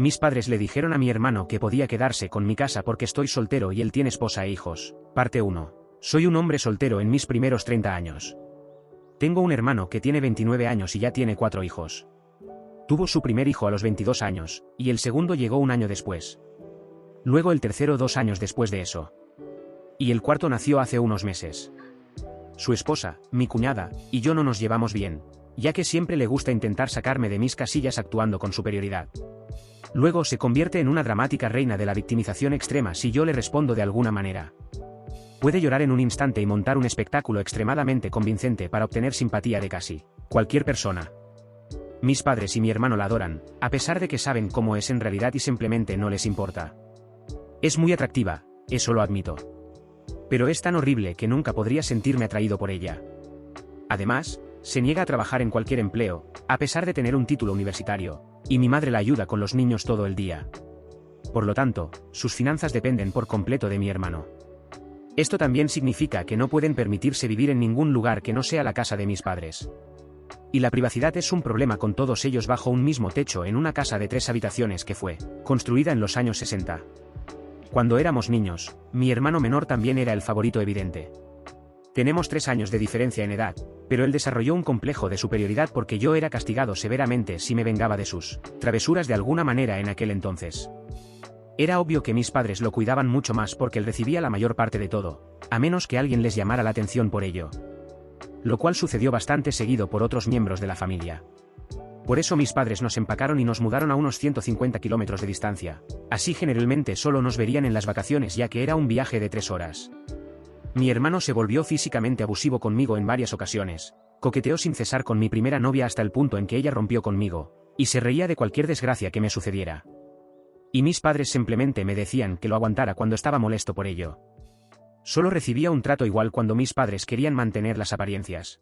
Mis padres le dijeron a mi hermano que podía quedarse con mi casa porque estoy soltero y él tiene esposa e hijos. Parte 1. Soy un hombre soltero en mis primeros 30 años. Tengo un hermano que tiene 29 años y ya tiene 4 hijos. Tuvo su primer hijo a los 22 años, y el segundo llegó un año después. Luego el tercero 2 años después de eso. Y el cuarto nació hace unos meses. Su esposa, mi cuñada, y yo no nos llevamos bien, ya que siempre le gusta intentar sacarme de mis casillas actuando con superioridad. Luego se convierte en una dramática reina de la victimización extrema si yo le respondo de alguna manera. Puede llorar en un instante y montar un espectáculo extremadamente convincente para obtener simpatía de casi cualquier persona. Mis padres y mi hermano la adoran, a pesar de que saben cómo es en realidad y simplemente no les importa. Es muy atractiva, eso lo admito. Pero es tan horrible que nunca podría sentirme atraído por ella. Además, se niega a trabajar en cualquier empleo, a pesar de tener un título universitario, y mi madre la ayuda con los niños todo el día. Por lo tanto, sus finanzas dependen por completo de mi hermano. Esto también significa que no pueden permitirse vivir en ningún lugar que no sea la casa de mis padres. Y la privacidad es un problema con todos ellos bajo un mismo techo en una casa de 3 habitaciones que fue construida en los años 60. Cuando éramos niños, mi hermano menor también era el favorito evidente. Tenemos 3 años de diferencia en edad, pero él desarrolló un complejo de superioridad porque yo era castigado severamente si me vengaba de sus travesuras de alguna manera en aquel entonces. Era obvio que mis padres lo cuidaban mucho más porque él recibía la mayor parte de todo, a menos que alguien les llamara la atención por ello. Lo cual sucedió bastante seguido por otros miembros de la familia. Por eso mis padres nos empacaron y nos mudaron a unos 150 kilómetros de distancia. Así generalmente solo nos verían en las vacaciones ya que era un viaje de 3 horas. Mi hermano se volvió físicamente abusivo conmigo en varias ocasiones, coqueteó sin cesar con mi primera novia hasta el punto en que ella rompió conmigo, y se reía de cualquier desgracia que me sucediera. Y mis padres simplemente me decían que lo aguantara cuando estaba molesto por ello. Solo recibía un trato igual cuando mis padres querían mantener las apariencias.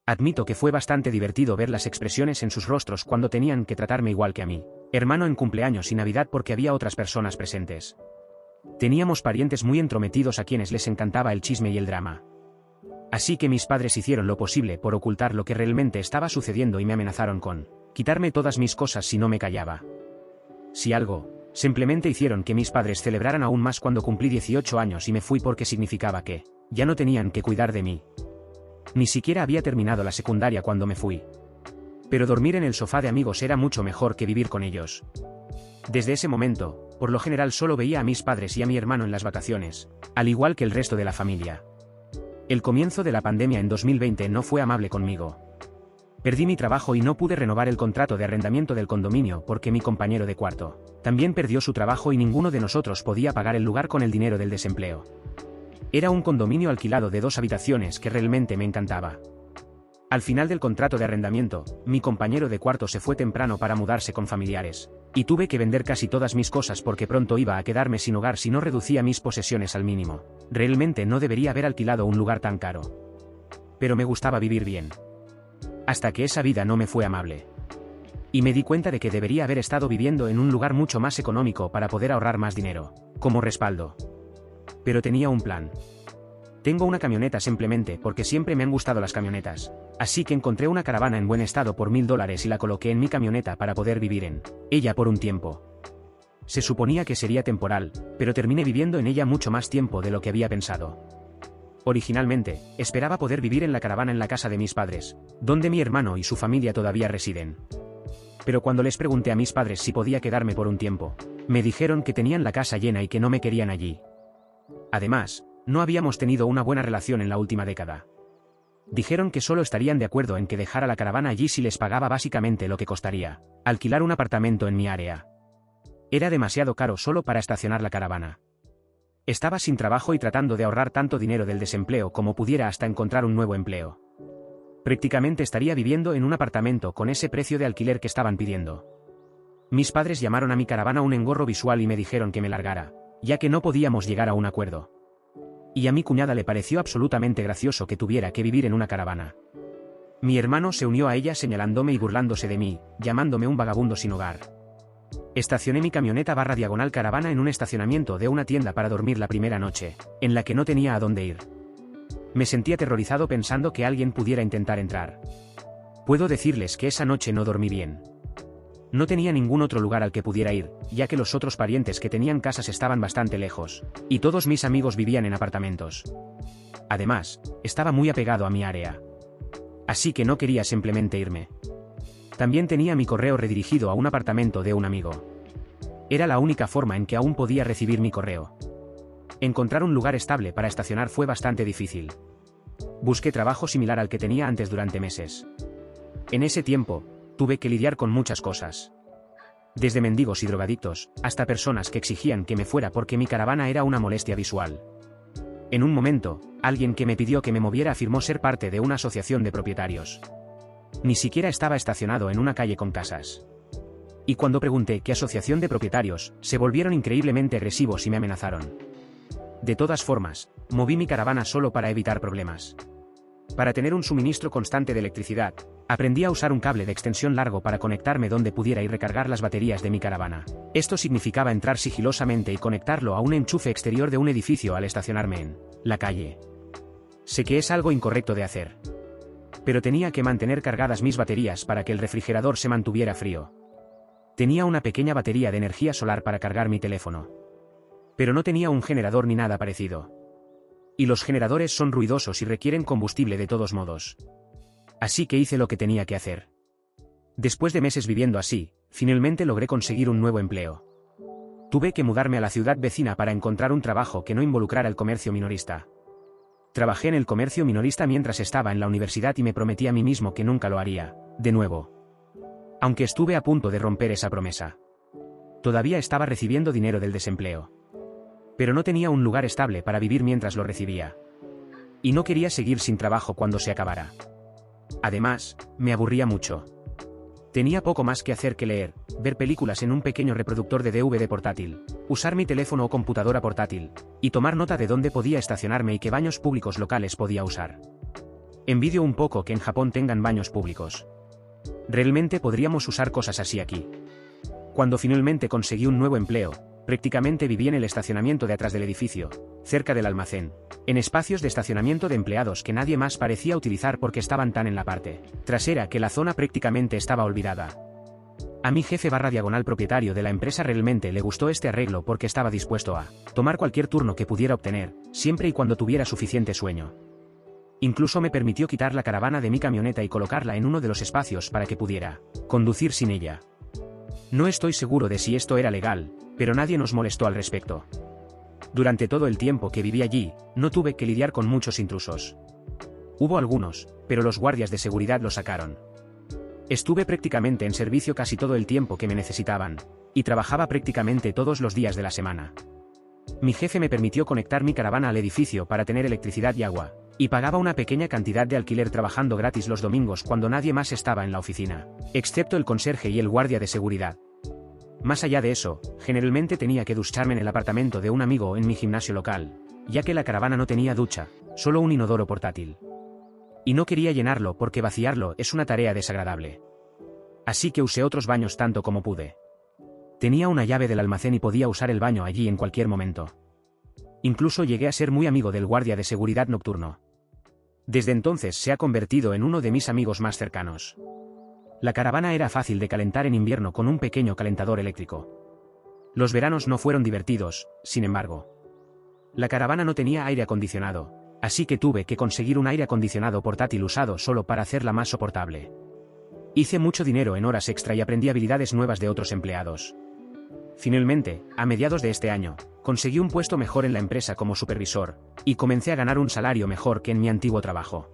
Admito que fue bastante divertido ver las expresiones en sus rostros cuando tenían que tratarme igual que a mí, hermano en cumpleaños y Navidad porque había otras personas presentes. Teníamos parientes muy entrometidos a quienes les encantaba el chisme y el drama. Así que mis padres hicieron lo posible por ocultar lo que realmente estaba sucediendo y me amenazaron con quitarme todas mis cosas si no me callaba. Si algo, simplemente hicieron que mis padres celebraran aún más cuando cumplí 18 años y me fui porque significaba que ya no tenían que cuidar de mí. Ni siquiera había terminado la secundaria cuando me fui. Pero dormir en el sofá de amigos era mucho mejor que vivir con ellos. Desde ese momento, por lo general solo veía a mis padres y a mi hermano en las vacaciones, al igual que el resto de la familia. El comienzo de la pandemia en 2020 no fue amable conmigo. Perdí mi trabajo y no pude renovar el contrato de arrendamiento del condominio porque mi compañero de cuarto también perdió su trabajo y ninguno de nosotros podía pagar el lugar con el dinero del desempleo. Era un condominio alquilado de 2 habitaciones que realmente me encantaba. Al final del contrato de arrendamiento, mi compañero de cuarto se fue temprano para mudarse con familiares, y tuve que vender casi todas mis cosas porque pronto iba a quedarme sin hogar si no reducía mis posesiones al mínimo. Realmente no debería haber alquilado un lugar tan caro. Pero me gustaba vivir bien. Hasta que esa vida no me fue amable. Y me di cuenta de que debería haber estado viviendo en un lugar mucho más económico para poder ahorrar más dinero, como respaldo. Pero tenía un plan. Tengo una camioneta simplemente porque siempre me han gustado las camionetas, así que encontré una caravana en buen estado por $1000 y la coloqué en mi camioneta para poder vivir en ella por un tiempo. Se suponía que sería temporal, pero terminé viviendo en ella mucho más tiempo de lo que había pensado. Originalmente, esperaba poder vivir en la caravana en la casa de mis padres, donde mi hermano y su familia todavía residen. Pero cuando les pregunté a mis padres si podía quedarme por un tiempo, me dijeron que tenían la casa llena y que no me querían allí. Además, no habíamos tenido una buena relación en la última década. Dijeron que solo estarían de acuerdo en que dejara la caravana allí si les pagaba básicamente lo que costaría alquilar un apartamento en mi área. Era demasiado caro solo para estacionar la caravana. Estaba sin trabajo y tratando de ahorrar tanto dinero del desempleo como pudiera hasta encontrar un nuevo empleo. Prácticamente estaría viviendo en un apartamento con ese precio de alquiler que estaban pidiendo. Mis padres llamaron a mi caravana un engorro visual y me dijeron que me largara, ya que no podíamos llegar a un acuerdo. Y a mi cuñada le pareció absolutamente gracioso que tuviera que vivir en una caravana. Mi hermano se unió a ella señalándome y burlándose de mí, llamándome un vagabundo sin hogar. Estacioné mi camioneta /diagonal caravana en un estacionamiento de una tienda para dormir la primera noche, en la que no tenía a dónde ir. Me sentí aterrorizado pensando que alguien pudiera intentar entrar. Puedo decirles que esa noche no dormí bien. No tenía ningún otro lugar al que pudiera ir, ya que los otros parientes que tenían casas estaban bastante lejos, y todos mis amigos vivían en apartamentos. Además, estaba muy apegado a mi área. Así que no quería simplemente irme. También tenía mi correo redirigido a un apartamento de un amigo. Era la única forma en que aún podía recibir mi correo. Encontrar un lugar estable para estacionar fue bastante difícil. Busqué trabajo similar al que tenía antes durante meses. En ese tiempo, tuve que lidiar con muchas cosas. Desde mendigos y drogadictos, hasta personas que exigían que me fuera porque mi caravana era una molestia visual. En un momento, alguien que me pidió que me moviera afirmó ser parte de una asociación de propietarios. Ni siquiera estaba estacionado en una calle con casas. Y cuando pregunté qué asociación de propietarios, se volvieron increíblemente agresivos y me amenazaron. De todas formas, moví mi caravana solo para evitar problemas. Para tener un suministro constante de electricidad, aprendí a usar un cable de extensión largo para conectarme donde pudiera y recargar las baterías de mi caravana. Esto significaba entrar sigilosamente y conectarlo a un enchufe exterior de un edificio al estacionarme en la calle. Sé que es algo incorrecto de hacer. Pero tenía que mantener cargadas mis baterías para que el refrigerador se mantuviera frío. Tenía una pequeña batería de energía solar para cargar mi teléfono. Pero no tenía un generador ni nada parecido. Y los generadores son ruidosos y requieren combustible de todos modos. Así que hice lo que tenía que hacer. Después de meses viviendo así, finalmente logré conseguir un nuevo empleo. Tuve que mudarme a la ciudad vecina para encontrar un trabajo que no involucrara el comercio minorista. Trabajé en el comercio minorista mientras estaba en la universidad y me prometí a mí mismo que nunca lo haría, de nuevo. Aunque estuve a punto de romper esa promesa. Todavía estaba recibiendo dinero del desempleo. Pero no tenía un lugar estable para vivir mientras lo recibía. Y no quería seguir sin trabajo cuando se acabara. Además, me aburría mucho. Tenía poco más que hacer que leer, ver películas en un pequeño reproductor de DVD portátil, usar mi teléfono o computadora portátil, y tomar nota de dónde podía estacionarme y qué baños públicos locales podía usar. Envidio un poco que en Japón tengan baños públicos. Realmente podríamos usar cosas así aquí. Cuando finalmente conseguí un nuevo empleo, prácticamente viví en el estacionamiento de atrás del edificio, cerca del almacén, en espacios de estacionamiento de empleados que nadie más parecía utilizar porque estaban tan en la parte trasera que la zona prácticamente estaba olvidada. A mi jefe / propietario de la empresa realmente le gustó este arreglo porque estaba dispuesto a tomar cualquier turno que pudiera obtener, siempre y cuando tuviera suficiente sueño. Incluso me permitió quitar la caravana de mi camioneta y colocarla en uno de los espacios para que pudiera conducir sin ella. No estoy seguro de si esto era legal, pero nadie nos molestó al respecto. Durante todo el tiempo que viví allí, no tuve que lidiar con muchos intrusos. Hubo algunos, pero los guardias de seguridad lo sacaron. Estuve prácticamente en servicio casi todo el tiempo que me necesitaban, y trabajaba prácticamente todos los días de la semana. Mi jefe me permitió conectar mi caravana al edificio para tener electricidad y agua, y pagaba una pequeña cantidad de alquiler trabajando gratis los domingos cuando nadie más estaba en la oficina, excepto el conserje y el guardia de seguridad. Más allá de eso, generalmente tenía que ducharme en el apartamento de un amigo o en mi gimnasio local, ya que la caravana no tenía ducha, solo un inodoro portátil. Y no quería llenarlo porque vaciarlo es una tarea desagradable. Así que usé otros baños tanto como pude. Tenía una llave del almacén y podía usar el baño allí en cualquier momento. Incluso llegué a ser muy amigo del guardia de seguridad nocturno. Desde entonces se ha convertido en uno de mis amigos más cercanos. La caravana era fácil de calentar en invierno con un pequeño calentador eléctrico. Los veranos no fueron divertidos, sin embargo. La caravana no tenía aire acondicionado, así que tuve que conseguir un aire acondicionado portátil usado solo para hacerla más soportable. Hice mucho dinero en horas extra y aprendí habilidades nuevas de otros empleados. Finalmente, a mediados de este año, conseguí un puesto mejor en la empresa como supervisor, y comencé a ganar un salario mejor que en mi antiguo trabajo.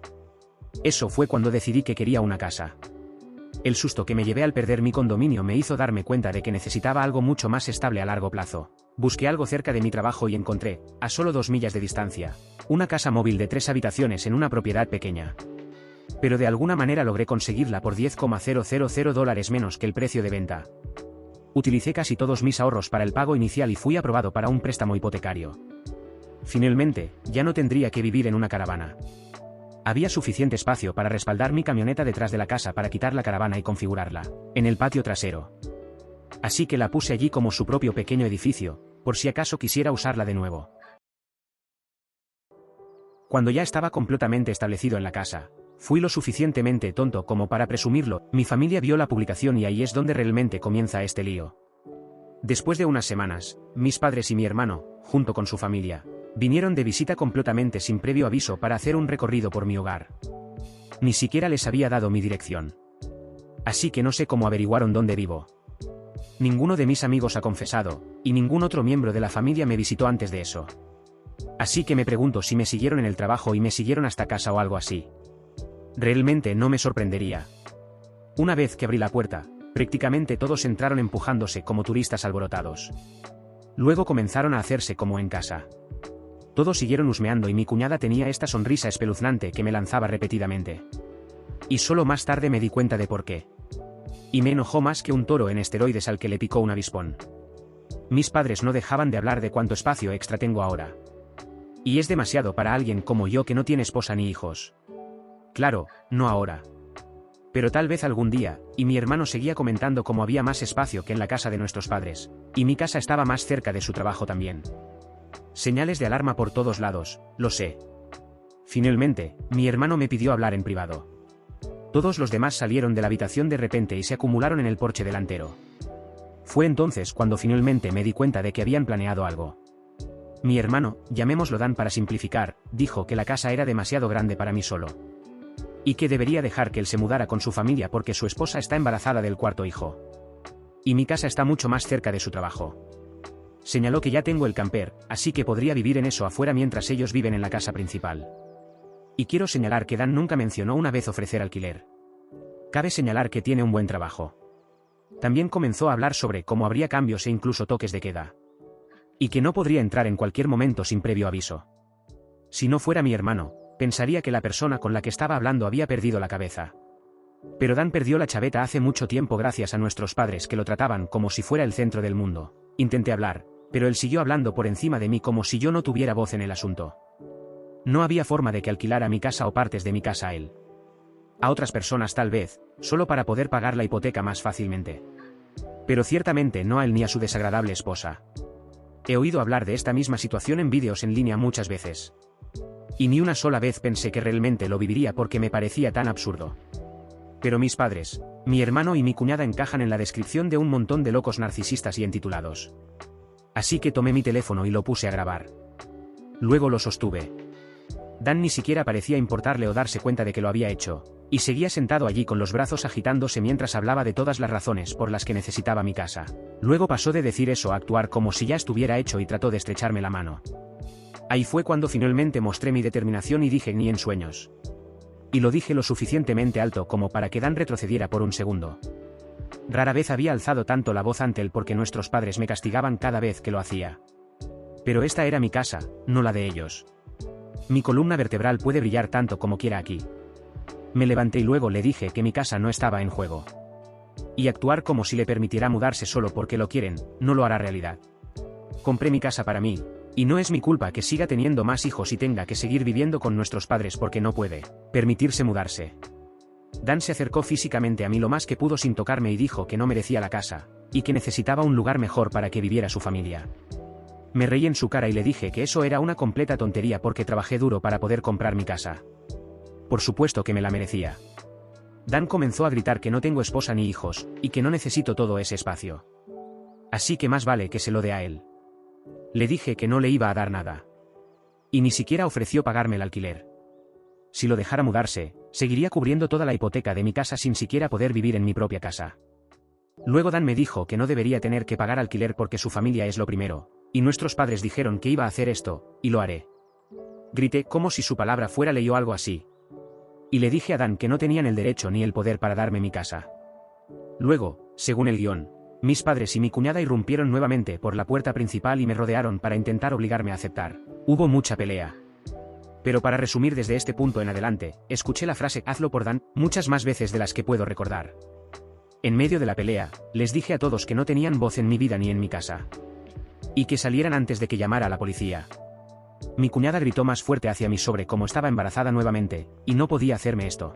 Eso fue cuando decidí que quería una casa. El susto que me llevé al perder mi condominio me hizo darme cuenta de que necesitaba algo mucho más estable a largo plazo. Busqué algo cerca de mi trabajo y encontré, a solo 2 millas de distancia, una casa móvil de 3 habitaciones en una propiedad pequeña. Pero de alguna manera logré conseguirla por $10,000 menos que el precio de venta. Utilicé casi todos mis ahorros para el pago inicial y fui aprobado para un préstamo hipotecario. Finalmente, ya no tendría que vivir en una caravana. Había suficiente espacio para respaldar mi camioneta detrás de la casa para quitar la caravana y configurarla en el patio trasero. Así que la puse allí como su propio pequeño edificio, por si acaso quisiera usarla de nuevo. Cuando ya estaba completamente establecido en la casa, Fui lo suficientemente tonto como para presumirlo. Mi familia vio la publicación y ahí es donde realmente comienza este lío. Después de unas semanas, mis padres y mi hermano, junto con su familia, vinieron de visita completamente sin previo aviso para hacer un recorrido por mi hogar. Ni siquiera les había dado mi dirección. Así que no sé cómo averiguaron dónde vivo. Ninguno de mis amigos ha confesado, y ningún otro miembro de la familia me visitó antes de eso. Así que me pregunto si me siguieron en el trabajo y me siguieron hasta casa o algo así. Realmente no me sorprendería. Una vez que abrí la puerta, prácticamente todos entraron empujándose como turistas alborotados. Luego comenzaron a hacerse como en casa. Todos siguieron husmeando y mi cuñada tenía esta sonrisa espeluznante que me lanzaba repetidamente. Y solo más tarde me di cuenta de por qué. Y me enojó más que un toro en esteroides al que le picó un avispón. Mis padres no dejaban de hablar de cuánto espacio extra tengo ahora. Y es demasiado para alguien como yo que no tiene esposa ni hijos. Claro, no ahora. Pero tal vez algún día, y mi hermano seguía comentando cómo había más espacio que en la casa de nuestros padres, y mi casa estaba más cerca de su trabajo también. Señales de alarma por todos lados, lo sé. Finalmente, mi hermano me pidió hablar en privado. Todos los demás salieron de la habitación de repente y se acumularon en el porche delantero. Fue entonces cuando finalmente me di cuenta de que habían planeado algo. Mi hermano, llamémoslo Dan para simplificar, dijo que la casa era demasiado grande para mí solo. Y que debería dejar que él se mudara con su familia porque su esposa está embarazada del cuarto hijo. Y mi casa está mucho más cerca de su trabajo. Señaló que ya tengo el camper, así que podría vivir en eso afuera mientras ellos viven en la casa principal. Y quiero señalar que Dan nunca mencionó una vez ofrecer alquiler. Cabe señalar que tiene un buen trabajo. También comenzó a hablar sobre cómo habría cambios e incluso toques de queda. Y que no podría entrar en cualquier momento sin previo aviso. Si no fuera mi hermano, pensaría que la persona con la que estaba hablando había perdido la cabeza. Pero Dan perdió la chaveta hace mucho tiempo gracias a nuestros padres que lo trataban como si fuera el centro del mundo. Intenté hablar, pero él siguió hablando por encima de mí como si yo no tuviera voz en el asunto. No había forma de que alquilara mi casa o partes de mi casa a él. A otras personas tal vez, solo para poder pagar la hipoteca más fácilmente. Pero ciertamente no a él ni a su desagradable esposa. He oído hablar de esta misma situación en vídeos en línea muchas veces. Y ni una sola vez pensé que realmente lo viviría porque me parecía tan absurdo. Pero mis padres, mi hermano y mi cuñada encajan en la descripción de un montón de locos narcisistas y entitulados. Así que tomé mi teléfono y lo puse a grabar. Luego lo sostuve. Dan ni siquiera parecía importarle o darse cuenta de que lo había hecho, y seguía sentado allí con los brazos agitándose mientras hablaba de todas las razones por las que necesitaba mi casa. Luego pasó de decir eso a actuar como si ya estuviera hecho y trató de estrecharme la mano. Ahí fue cuando finalmente mostré mi determinación y dije ni en sueños. Y lo dije lo suficientemente alto como para que Dan retrocediera por un segundo. Rara vez había alzado tanto la voz ante él porque nuestros padres me castigaban cada vez que lo hacía. Pero esta era mi casa, no la de ellos. Mi columna vertebral puede brillar tanto como quiera aquí. Me levanté y luego le dije que mi casa no estaba en juego. Y actuar como si le permitiera mudarse solo porque lo quieren, no lo hará realidad. Compré mi casa para mí, y no es mi culpa que siga teniendo más hijos y tenga que seguir viviendo con nuestros padres porque no puede permitirse mudarse. Dan se acercó físicamente a mí lo más que pudo sin tocarme y dijo que no merecía la casa, y que necesitaba un lugar mejor para que viviera su familia. Me reí en su cara y le dije que eso era una completa tontería porque trabajé duro para poder comprar mi casa. Por supuesto que me la merecía. Dan comenzó a gritar que no tengo esposa ni hijos, y que no necesito todo ese espacio. Así que más vale que se lo dé a él. Le dije que no le iba a dar nada. Y ni siquiera ofreció pagarme el alquiler. Si lo dejara mudarse, seguiría cubriendo toda la hipoteca de mi casa sin siquiera poder vivir en mi propia casa. Luego Dan me dijo que no debería tener que pagar alquiler porque su familia es lo primero, y nuestros padres dijeron que iba a hacer esto, y lo haré. Grité como si su palabra fuera ley o algo así. Y le dije a Dan que no tenían el derecho ni el poder para darme mi casa. Luego, según el guión, mis padres y mi cuñada irrumpieron nuevamente por la puerta principal y me rodearon para intentar obligarme a aceptar. Hubo mucha pelea. Pero para resumir desde este punto en adelante, escuché la frase "hazlo por Dan" muchas más veces de las que puedo recordar. En medio de la pelea, les dije a todos que no tenían voz en mi vida ni en mi casa. Y que salieran antes de que llamara a la policía. Mi cuñada gritó más fuerte hacia mí sobre cómo estaba embarazada nuevamente, y no podía hacerme esto.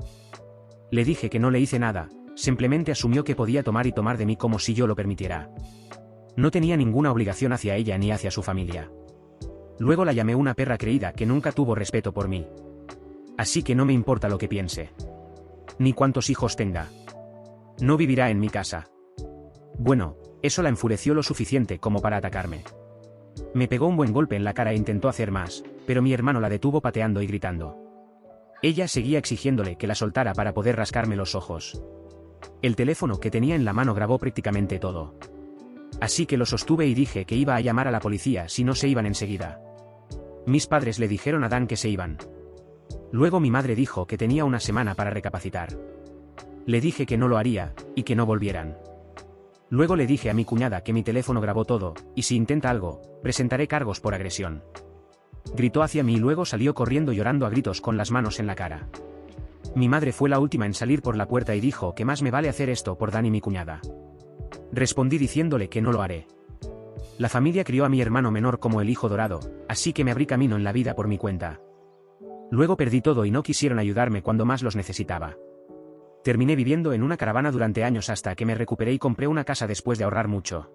Le dije que no le hice nada, simplemente asumió que podía tomar y tomar de mí como si yo lo permitiera. No tenía ninguna obligación hacia ella ni hacia su familia. Luego la llamé una perra creída que nunca tuvo respeto por mí. Así que no me importa lo que piense. Ni cuántos hijos tenga. No vivirá en mi casa. Bueno, eso la enfureció lo suficiente como para atacarme. Me pegó un buen golpe en la cara e intentó hacer más, pero mi hermano la detuvo pateando y gritando. Ella seguía exigiéndole que la soltara para poder rascarme los ojos. El teléfono que tenía en la mano grabó prácticamente todo. Así que lo sostuve y dije que iba a llamar a la policía si no se iban enseguida. Mis padres le dijeron a Dan que se iban. Luego mi madre dijo que tenía una semana para recapacitar. Le dije que no lo haría, y que no volvieran. Luego le dije a mi cuñada que mi teléfono grabó todo, y si intenta algo, presentaré cargos por agresión. Gritó hacia mí y luego salió corriendo llorando a gritos con las manos en la cara. Mi madre fue la última en salir por la puerta y dijo que más me vale hacer esto por Dan y mi cuñada. Respondí diciéndole que no lo haré. La familia crió a mi hermano menor como el hijo dorado, así que me abrí camino en la vida por mi cuenta. Luego perdí todo y no quisieron ayudarme cuando más los necesitaba. Terminé viviendo en una caravana durante años hasta que me recuperé y compré una casa después de ahorrar mucho.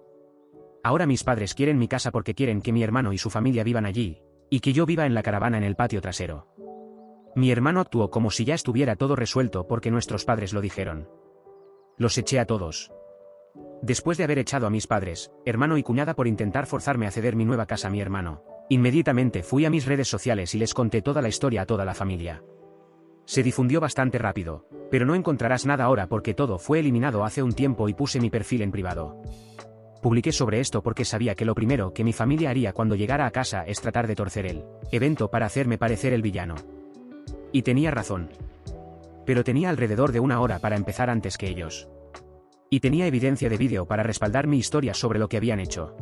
Ahora mis padres quieren mi casa porque quieren que mi hermano y su familia vivan allí, y que yo viva en la caravana en el patio trasero. Mi hermano actuó como si ya estuviera todo resuelto porque nuestros padres lo dijeron. Los eché a todos. Después de haber echado a mis padres, hermano y cuñada por intentar forzarme a ceder mi nueva casa a mi hermano, inmediatamente fui a mis redes sociales y les conté toda la historia a toda la familia. Se difundió bastante rápido, pero no encontrarás nada ahora porque todo fue eliminado hace un tiempo y puse mi perfil en privado. Publiqué sobre esto porque sabía que lo primero que mi familia haría cuando llegara a casa es tratar de torcer el evento para hacerme parecer el villano. Y tenía razón. Pero tenía alrededor de una hora para empezar antes que ellos. Y tenía evidencia de vídeo para respaldar mi historia sobre lo que habían hecho.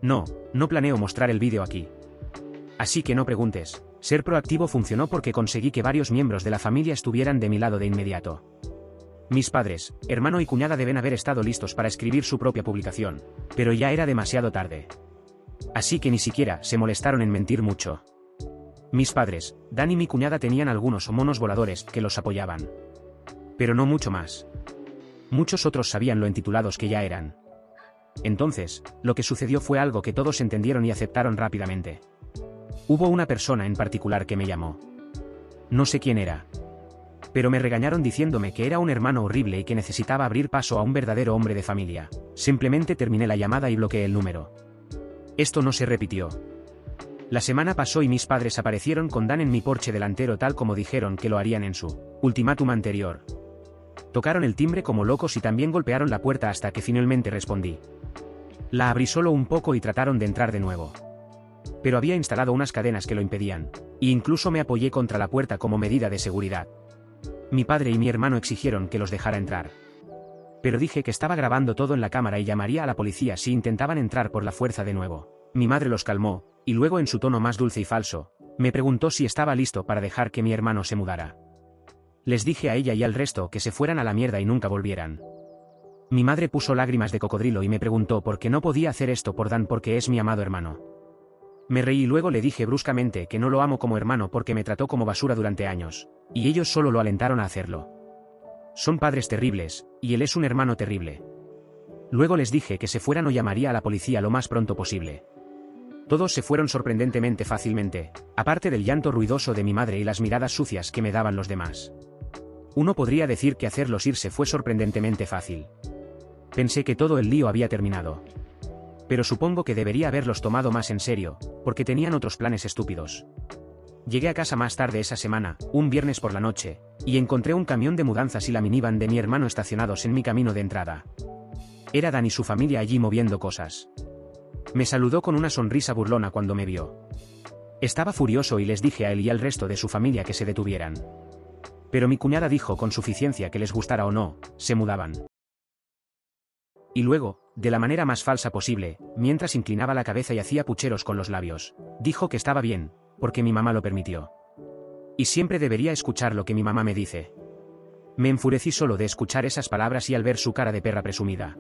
No planeo mostrar el vídeo aquí. Así que no preguntes, ser proactivo funcionó porque conseguí que varios miembros de la familia estuvieran de mi lado de inmediato. Mis padres, hermano y cuñada deben haber estado listos para escribir su propia publicación, pero ya era demasiado tarde. Así que ni siquiera se molestaron en mentir mucho. Mis padres, Dan y mi cuñada tenían algunos monos voladores que los apoyaban. Pero no mucho más. Muchos otros sabían lo entitulados que ya eran. Entonces, lo que sucedió fue algo que todos entendieron y aceptaron rápidamente. Hubo una persona en particular que me llamó. No sé quién era. Pero me regañaron diciéndome que era un hermano horrible y que necesitaba abrir paso a un verdadero hombre de familia. Simplemente terminé la llamada y bloqueé el número. Esto no se repitió. La semana pasó y mis padres aparecieron con Dan en mi porche delantero tal como dijeron que lo harían en su ultimátum anterior. Tocaron el timbre como locos y también golpearon la puerta hasta que finalmente respondí. La abrí solo un poco y trataron de entrar de nuevo. Pero había instalado unas cadenas que lo impedían, e incluso me apoyé contra la puerta como medida de seguridad. Mi padre y mi hermano exigieron que los dejara entrar. Pero dije que estaba grabando todo en la cámara y llamaría a la policía si intentaban entrar por la fuerza de nuevo. Mi madre los calmó, y luego en su tono más dulce y falso, me preguntó si estaba listo para dejar que mi hermano se mudara. Les dije a ella y al resto que se fueran a la mierda y nunca volvieran. Mi madre puso lágrimas de cocodrilo y me preguntó por qué no podía hacer esto por Dan porque es mi amado hermano. Me reí y luego le dije bruscamente que no lo amo como hermano porque me trató como basura durante años, y ellos solo lo alentaron a hacerlo. Son padres terribles, y él es un hermano terrible. Luego les dije que se fueran o llamaría a la policía lo más pronto posible. Todos se fueron sorprendentemente fácilmente, aparte del llanto ruidoso de mi madre y las miradas sucias que me daban los demás. Uno podría decir que hacerlos irse fue sorprendentemente fácil. Pensé que todo el lío había terminado. Pero supongo que debería haberlos tomado más en serio, porque tenían otros planes estúpidos. Llegué a casa más tarde esa semana, un viernes por la noche, y encontré un camión de mudanzas y la minivan de mi hermano estacionados en mi camino de entrada. Era Dan y su familia allí moviendo cosas. Me saludó con una sonrisa burlona cuando me vio. Estaba furioso y les dije a él y al resto de su familia que se detuvieran. Pero mi cuñada dijo con suficiencia que les gustara o no, se mudaban. Y luego, de la manera más falsa posible, mientras inclinaba la cabeza y hacía pucheros con los labios, dijo que estaba bien, porque mi mamá lo permitió. Y siempre debería escuchar lo que mi mamá me dice. Me enfurecí solo de escuchar esas palabras y al ver su cara de perra presumida.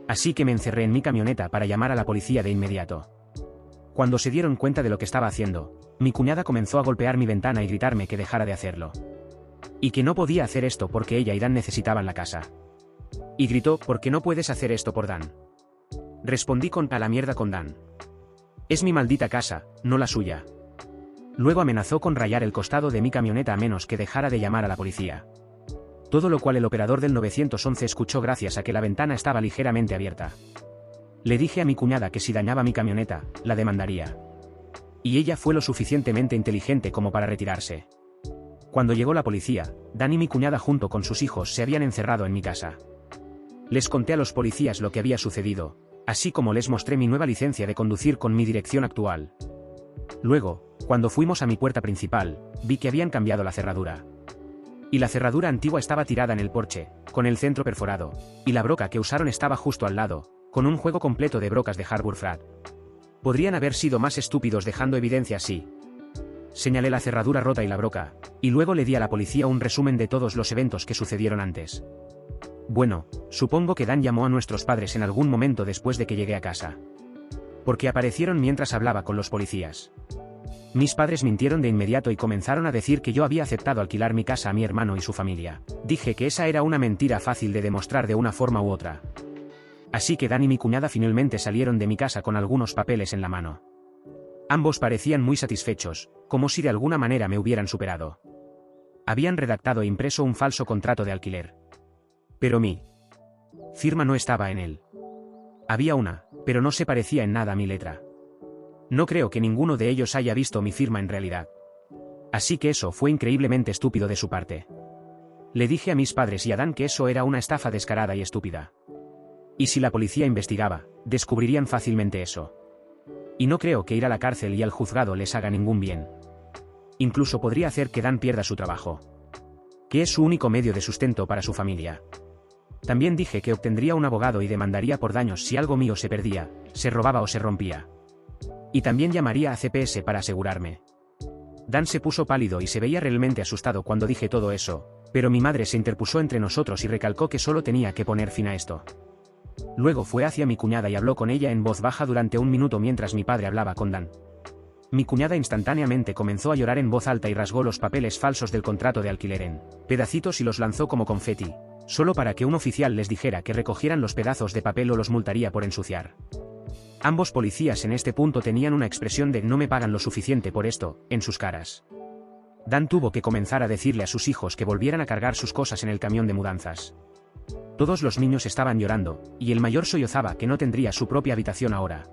Así que me encerré en mi camioneta para llamar a la policía de inmediato. Cuando se dieron cuenta de lo que estaba haciendo, mi cuñada comenzó a golpear mi ventana y gritarme que dejara de hacerlo. Y que no podía hacer esto porque ella y Dan necesitaban la casa. Y gritó, ¿por qué no puedes hacer esto por Dan? Respondí con a la mierda con Dan. Es mi maldita casa, no la suya. Luego amenazó con rayar el costado de mi camioneta a menos que dejara de llamar a la policía. Todo lo cual el operador del 911 escuchó gracias a que la ventana estaba ligeramente abierta. Le dije a mi cuñada que si dañaba mi camioneta, la demandaría. Y ella fue lo suficientemente inteligente como para retirarse. Cuando llegó la policía, Dan y mi cuñada junto con sus hijos se habían encerrado en mi casa. Les conté a los policías lo que había sucedido, así como les mostré mi nueva licencia de conducir con mi dirección actual. Luego, cuando fuimos a mi puerta principal, vi que habían cambiado la cerradura. Y la cerradura antigua estaba tirada en el porche, con el centro perforado, y la broca que usaron estaba justo al lado, con un juego completo de brocas de Harbor Freight. Podrían haber sido más estúpidos dejando evidencia así. Señalé la cerradura rota y la broca, y luego le di a la policía un resumen de todos los eventos que sucedieron antes. Bueno, supongo que Dan llamó a nuestros padres en algún momento después de que llegué a casa. Porque aparecieron mientras hablaba con los policías. Mis padres mintieron de inmediato y comenzaron a decir que yo había aceptado alquilar mi casa a mi hermano y su familia. Dije que esa era una mentira fácil de demostrar de una forma u otra. Así que Dan y mi cuñada finalmente salieron de mi casa con algunos papeles en la mano. Ambos parecían muy satisfechos, como si de alguna manera me hubieran superado. Habían redactado e impreso un falso contrato de alquiler. Pero mi firma no estaba en él. Había una, pero no se parecía en nada a mi letra. No creo que ninguno de ellos haya visto mi firma en realidad. Así que eso fue increíblemente estúpido de su parte. Le dije a mis padres y a Dan que eso era una estafa descarada y estúpida. Y si la policía investigaba, descubrirían fácilmente eso. Y no creo que ir a la cárcel y al juzgado les haga ningún bien. Incluso podría hacer que Dan pierda su trabajo, que es su único medio de sustento para su familia. También dije que obtendría un abogado y demandaría por daños si algo mío se perdía, se robaba o se rompía. Y también llamaría a CPS para asegurarme. Dan se puso pálido y se veía realmente asustado cuando dije todo eso, pero mi madre se interpuso entre nosotros y recalcó que solo tenía que poner fin a esto. Luego fue hacia mi cuñada y habló con ella en voz baja durante un minuto mientras mi padre hablaba con Dan. Mi cuñada instantáneamente comenzó a llorar en voz alta y rasgó los papeles falsos del contrato de alquiler en pedacitos y los lanzó como confeti, solo para que un oficial les dijera que recogieran los pedazos de papel o los multaría por ensuciar. Ambos policías en este punto tenían una expresión de "no me pagan lo suficiente por esto" en sus caras. Dan tuvo que comenzar a decirle a sus hijos que volvieran a cargar sus cosas en el camión de mudanzas. Todos los niños estaban llorando, y el mayor sollozaba que no tendría su propia habitación ahora.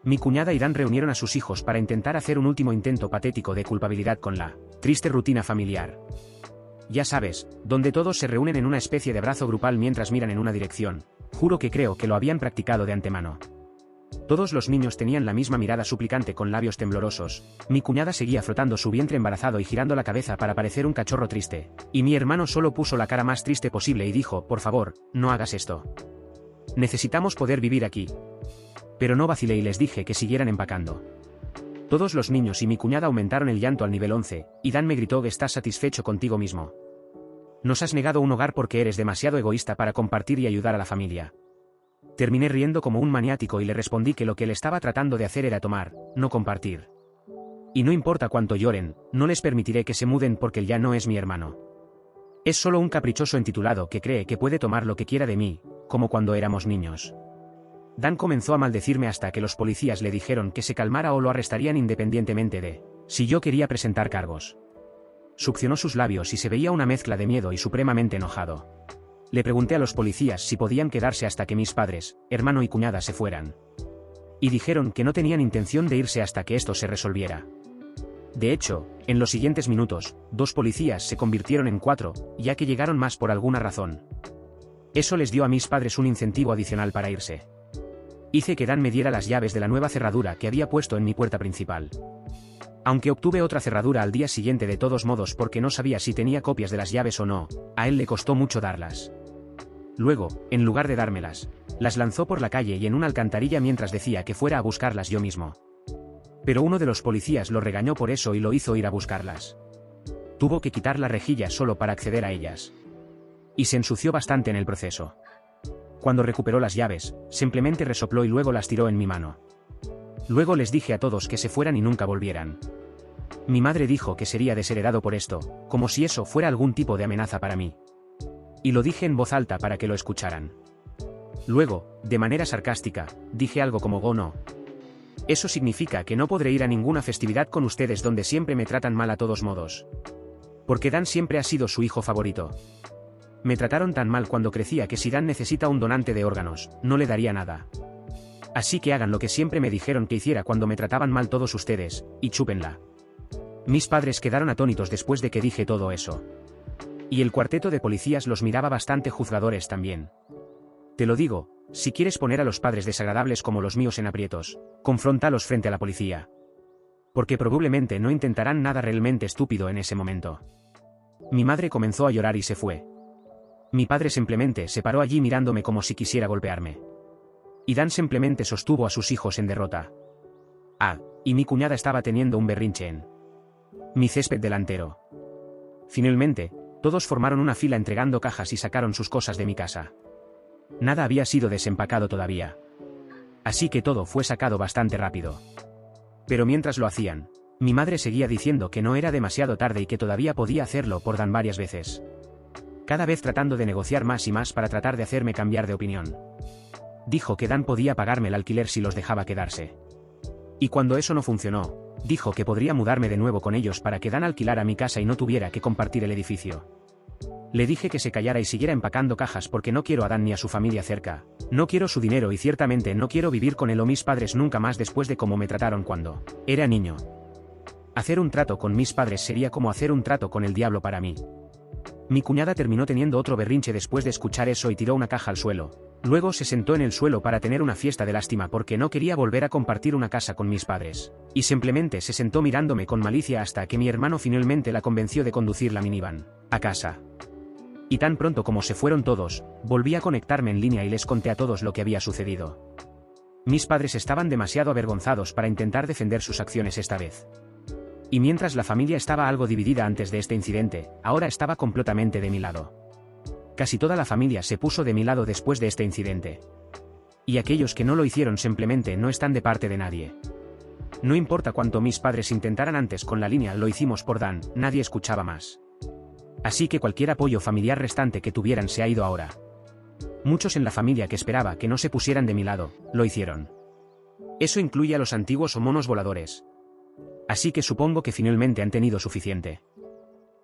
Mi cuñada y Dan reunieron a sus hijos para intentar hacer un último intento patético de culpabilidad con la triste rutina familiar. Ya sabes, donde todos se reúnen en una especie de abrazo grupal mientras miran en una dirección. Juro que creo que lo habían practicado de antemano. Todos los niños tenían la misma mirada suplicante con labios temblorosos. Mi cuñada seguía frotando su vientre embarazado y girando la cabeza para parecer un cachorro triste, y mi hermano solo puso la cara más triste posible y dijo: "Por favor, no hagas esto. Necesitamos poder vivir aquí". Pero no vacilé y les dije que siguieran empacando. Todos los niños y mi cuñada aumentaron el llanto al nivel 11, y Dan me gritó: "¿Estás satisfecho contigo mismo? Nos has negado un hogar porque eres demasiado egoísta para compartir y ayudar a la familia". Terminé riendo como un maniático y le respondí que lo que él estaba tratando de hacer era tomar, no compartir. Y no importa cuánto lloren, no les permitiré que se muden porque él ya no es mi hermano. Es solo un caprichoso entitulado que cree que puede tomar lo que quiera de mí, como cuando éramos niños. Dan comenzó a maldecirme hasta que los policías le dijeron que se calmara o lo arrestarían independientemente de si yo quería presentar cargos. Succionó sus labios y se veía una mezcla de miedo y supremamente enojado. Le pregunté a los policías si podían quedarse hasta que mis padres, hermano y cuñada se fueran. Y dijeron que no tenían intención de irse hasta que esto se resolviera. De hecho, en los siguientes minutos, 2 policías se convirtieron en 4, ya que llegaron más por alguna razón. Eso les dio a mis padres un incentivo adicional para irse. Hice que Dan me diera las llaves de la nueva cerradura que había puesto en mi puerta principal. Aunque obtuve otra cerradura al día siguiente de todos modos porque no sabía si tenía copias de las llaves o no, a él le costó mucho darlas. Luego, en lugar de dármelas, las lanzó por la calle y en una alcantarilla mientras decía que fuera a buscarlas yo mismo. Pero uno de los policías lo regañó por eso y lo hizo ir a buscarlas. Tuvo que quitar la rejilla solo para acceder a ellas. Y se ensució bastante en el proceso. Cuando recuperó las llaves, simplemente resopló y luego las tiró en mi mano. Luego les dije a todos que se fueran y nunca volvieran. Mi madre dijo que sería desheredado por esto, como si eso fuera algún tipo de amenaza para mí. Y lo dije en voz alta para que lo escucharan. Luego, de manera sarcástica, dije algo como: "Oh no. Eso significa que no podré ir a ninguna festividad con ustedes donde siempre me tratan mal a todos modos. Porque Dan siempre ha sido su hijo favorito. Me trataron tan mal cuando crecía que si Dan necesita un donante de órganos, no le daría nada. Así que hagan lo que siempre me dijeron que hiciera cuando me trataban mal todos ustedes, y chúpenla. Mis padres quedaron atónitos después de que dije todo eso. Y el cuarteto de policías los miraba bastante juzgadores también. Te lo digo, si quieres poner a los padres desagradables como los míos en aprietos, confróntalos frente a la policía. Porque probablemente no intentarán nada realmente estúpido en ese momento. Mi madre comenzó a llorar y se fue. Mi padre simplemente se paró allí mirándome como si quisiera golpearme. Y Dan simplemente sostuvo a sus hijos en derrota. Ah, y mi cuñada estaba teniendo un berrinche en mi césped delantero. Finalmente, todos formaron una fila entregando cajas y sacaron sus cosas de mi casa. Nada había sido desempacado todavía. Así que todo fue sacado bastante rápido. Pero mientras lo hacían, mi madre seguía diciendo que no era demasiado tarde y que todavía podía hacerlo por Dan varias veces. Cada vez tratando de negociar más y más para tratar de hacerme cambiar de opinión. Dijo que Dan podía pagarme el alquiler si los dejaba quedarse. Y cuando eso no funcionó, dijo que podría mudarme de nuevo con ellos para que Dan alquilara mi casa y no tuviera que compartir el edificio. Le dije que se callara y siguiera empacando cajas porque no quiero a Dan ni a su familia cerca. No quiero su dinero y ciertamente no quiero vivir con él o mis padres nunca más después de cómo me trataron cuando era niño. Hacer un trato con mis padres sería como hacer un trato con el diablo para mí. Mi cuñada terminó teniendo otro berrinche después de escuchar eso y tiró una caja al suelo. Luego se sentó en el suelo para tener una fiesta de lástima porque no quería volver a compartir una casa con mis padres. Y simplemente se sentó mirándome con malicia hasta que mi hermano finalmente la convenció de conducir la minivan a casa. Y tan pronto como se fueron todos, volví a conectarme en línea y les conté a todos lo que había sucedido. Mis padres estaban demasiado avergonzados para intentar defender sus acciones esta vez. Y mientras la familia estaba algo dividida antes de este incidente, ahora estaba completamente de mi lado. Casi toda la familia se puso de mi lado después de este incidente. Y aquellos que no lo hicieron simplemente no están de parte de nadie. No importa cuánto mis padres intentaran antes con la línea, lo hicimos por Dan, nadie escuchaba más. Así que cualquier apoyo familiar restante que tuvieran se ha ido ahora. Muchos en la familia que esperaba que no se pusieran de mi lado, lo hicieron. Eso incluye a los antiguos o monos voladores. Así que supongo que finalmente han tenido suficiente.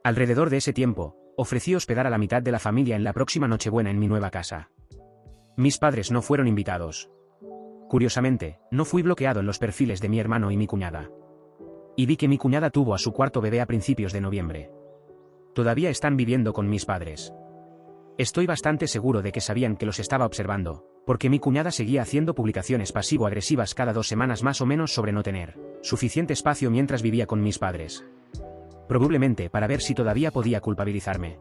Alrededor de ese tiempo, ofrecí hospedar a la mitad de la familia en la próxima Nochebuena en mi nueva casa. Mis padres no fueron invitados. Curiosamente, no fui bloqueado en los perfiles de mi hermano y mi cuñada. Y vi que mi cuñada tuvo a su cuarto bebé a principios de noviembre. Todavía están viviendo con mis padres. Estoy bastante seguro de que sabían que los estaba observando, porque mi cuñada seguía haciendo publicaciones pasivo-agresivas cada 2 semanas más o menos sobre no tener suficiente espacio mientras vivía con mis padres. Probablemente para ver si todavía podía culpabilizarme.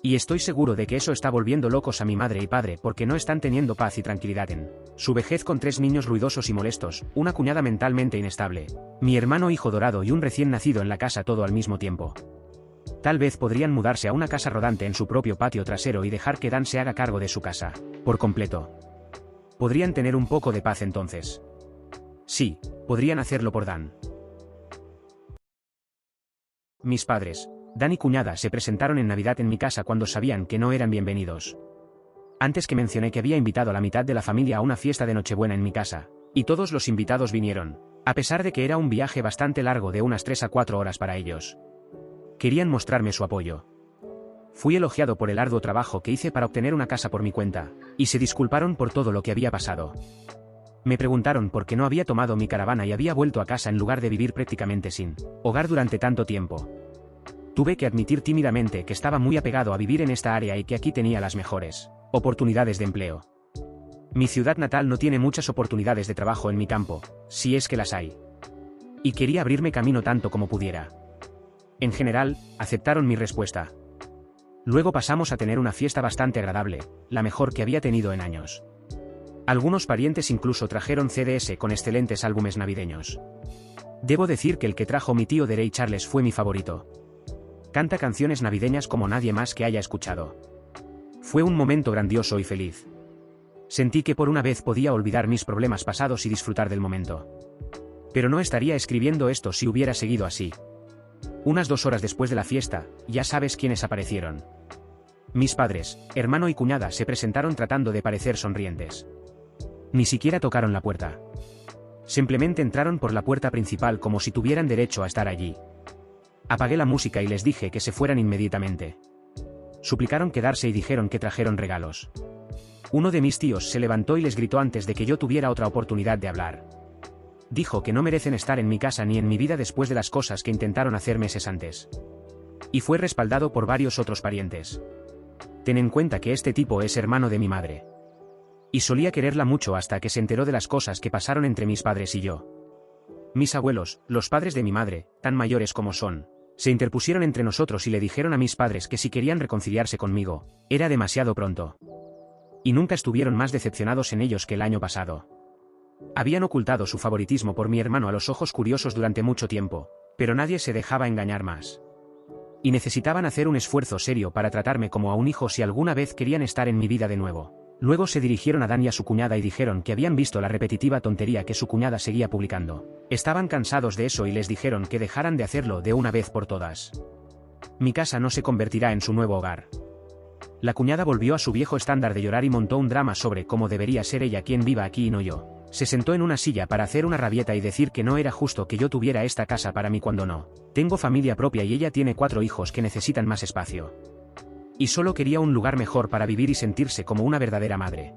Y estoy seguro de que eso está volviendo locos a mi madre y padre porque no están teniendo paz y tranquilidad en su vejez con 3 niños ruidosos y molestos, una cuñada mentalmente inestable, mi hermano hijo dorado y un recién nacido en la casa todo al mismo tiempo. Tal vez podrían mudarse a una casa rodante en su propio patio trasero y dejar que Dan se haga cargo de su casa, por completo. Podrían tener un poco de paz entonces. Sí, podrían hacerlo por Dan. Mis padres, Dan y cuñada se presentaron en Navidad en mi casa cuando sabían que no eran bienvenidos. Antes que mencioné que había invitado a la mitad de la familia a una fiesta de Nochebuena en mi casa, y todos los invitados vinieron, a pesar de que era un viaje bastante largo de unas 3 a 4 horas para ellos. Querían mostrarme su apoyo. Fui elogiado por el arduo trabajo que hice para obtener una casa por mi cuenta, y se disculparon por todo lo que había pasado. Me preguntaron por qué no había tomado mi caravana y había vuelto a casa en lugar de vivir prácticamente sin hogar durante tanto tiempo. Tuve que admitir tímidamente que estaba muy apegado a vivir en esta área y que aquí tenía las mejores oportunidades de empleo. Mi ciudad natal no tiene muchas oportunidades de trabajo en mi campo, si es que las hay. Y quería abrirme camino tanto como pudiera. En general, aceptaron mi respuesta. Luego pasamos a tener una fiesta bastante agradable, la mejor que había tenido en años. Algunos parientes incluso trajeron CDs con excelentes álbumes navideños. Debo decir que el que trajo mi tío de Ray Charles fue mi favorito. Canta canciones navideñas como nadie más que haya escuchado. Fue un momento grandioso y feliz. Sentí que por una vez podía olvidar mis problemas pasados y disfrutar del momento. Pero no estaría escribiendo esto si hubiera seguido así. Unas 2 horas después de la fiesta, ya sabes quiénes aparecieron. Mis padres, hermano y cuñada se presentaron tratando de parecer sonrientes. Ni siquiera tocaron la puerta. Simplemente entraron por la puerta principal como si tuvieran derecho a estar allí. Apagué la música y les dije que se fueran inmediatamente. Suplicaron quedarse y dijeron que trajeron regalos. Uno de mis tíos se levantó y les gritó antes de que yo tuviera otra oportunidad de hablar. Dijo que no merecen estar en mi casa ni en mi vida después de las cosas que intentaron hacer meses antes. Y fue respaldado por varios otros parientes. Ten en cuenta que este tipo es hermano de mi madre. Y solía quererla mucho hasta que se enteró de las cosas que pasaron entre mis padres y yo. Mis abuelos, los padres de mi madre, tan mayores como son, se interpusieron entre nosotros y le dijeron a mis padres que si querían reconciliarse conmigo, era demasiado pronto. Y nunca estuvieron más decepcionados en ellos que el año pasado. Habían ocultado su favoritismo por mi hermano a los ojos curiosos durante mucho tiempo, pero nadie se dejaba engañar más. Y necesitaban hacer un esfuerzo serio para tratarme como a un hijo si alguna vez querían estar en mi vida de nuevo. Luego se dirigieron a Dan y a su cuñada y dijeron que habían visto la repetitiva tontería que su cuñada seguía publicando. Estaban cansados de eso y les dijeron que dejaran de hacerlo de una vez por todas. Mi casa no se convertirá en su nuevo hogar. La cuñada volvió a su viejo estándar de llorar y montó un drama sobre cómo debería ser ella quien viva aquí y no yo. Se sentó en una silla para hacer una rabieta y decir que no era justo que yo tuviera esta casa para mí cuando no. Tengo familia propia y ella tiene 4 hijos que necesitan más espacio. Y solo quería un lugar mejor para vivir y sentirse como una verdadera madre.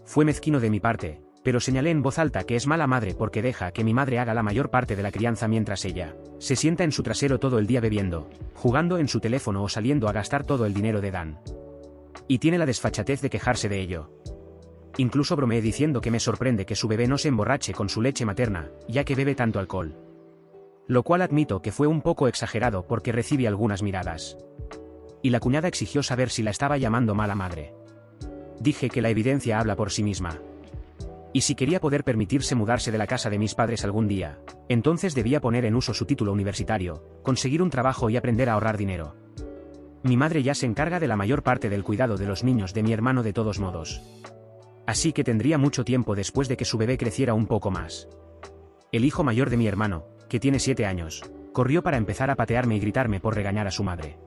Fue mezquino de mi parte, pero señalé en voz alta que es mala madre porque deja que mi madre haga la mayor parte de la crianza mientras ella se sienta en su trasero todo el día bebiendo, jugando en su teléfono o saliendo a gastar todo el dinero de Dan. Y tiene la desfachatez de quejarse de ello. Incluso bromeé diciendo que me sorprende que su bebé no se emborrache con su leche materna, ya que bebe tanto alcohol. Lo cual admito que fue un poco exagerado porque recibí algunas miradas. Y la cuñada exigió saber si la estaba llamando mala madre. Dije que la evidencia habla por sí misma. Y si quería poder permitirse mudarse de la casa de mis padres algún día, entonces debía poner en uso su título universitario, conseguir un trabajo y aprender a ahorrar dinero. Mi madre ya se encarga de la mayor parte del cuidado de los niños de mi hermano de todos modos. Así que tendría mucho tiempo después de que su bebé creciera un poco más. El hijo mayor de mi hermano, que tiene 7 años, corrió para empezar a patearme y gritarme por regañar a su madre.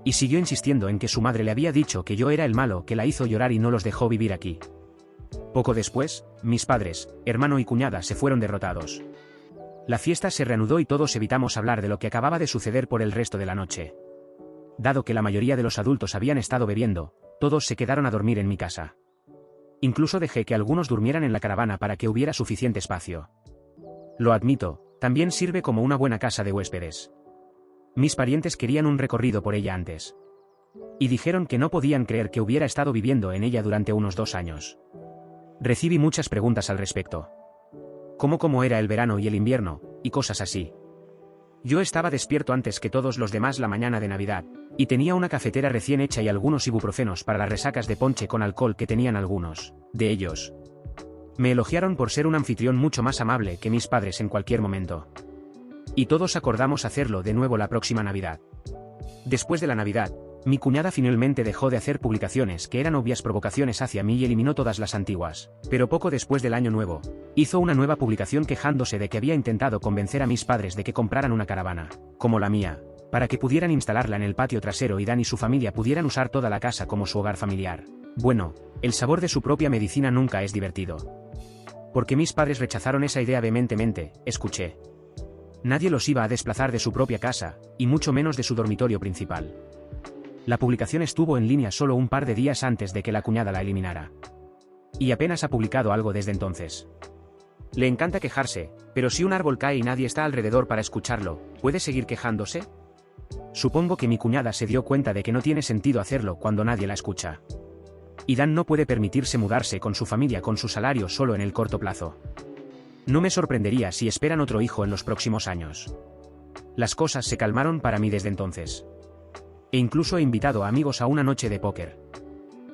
Y siguió insistiendo en que su madre le había dicho que yo era el malo que la hizo llorar y no los dejó vivir aquí. Poco después, mis padres, hermano y cuñada se fueron derrotados. La fiesta se reanudó y todos evitamos hablar de lo que acababa de suceder por el resto de la noche. Dado que la mayoría de los adultos habían estado bebiendo, todos se quedaron a dormir en mi casa. Incluso dejé que algunos durmieran en la caravana para que hubiera suficiente espacio. Lo admito, también sirve como una buena casa de huéspedes. Mis parientes querían un recorrido por ella antes. Y dijeron que no podían creer que hubiera estado viviendo en ella durante unos 2 años. Recibí muchas preguntas al respecto. Cómo era el verano y el invierno, y cosas así. Yo estaba despierto antes que todos los demás la mañana de Navidad, y tenía una cafetera recién hecha y algunos ibuprofenos para las resacas de ponche con alcohol que tenían algunos de ellos. Me elogiaron por ser un anfitrión mucho más amable que mis padres en cualquier momento. Y todos acordamos hacerlo de nuevo la próxima Navidad. Después de la Navidad, mi cuñada finalmente dejó de hacer publicaciones que eran obvias provocaciones hacia mí y eliminó todas las antiguas, pero poco después del año nuevo, hizo una nueva publicación quejándose de que había intentado convencer a mis padres de que compraran una caravana, como la mía, para que pudieran instalarla en el patio trasero y Dan y su familia pudieran usar toda la casa como su hogar familiar. Bueno, el sabor de su propia medicina nunca es divertido. Porque mis padres rechazaron esa idea vehementemente, escuché. Nadie los iba a desplazar de su propia casa, y mucho menos de su dormitorio principal. La publicación estuvo en línea solo un par de días antes de que la cuñada la eliminara. Y apenas ha publicado algo desde entonces. Le encanta quejarse, pero si un árbol cae y nadie está alrededor para escucharlo, ¿puede seguir quejándose? Supongo que mi cuñada se dio cuenta de que no tiene sentido hacerlo cuando nadie la escucha. Y Dan no puede permitirse mudarse con su familia con su salario solo en el corto plazo. No me sorprendería si esperan otro hijo en los próximos años. Las cosas se calmaron para mí desde entonces. E incluso he invitado a amigos a una noche de póker.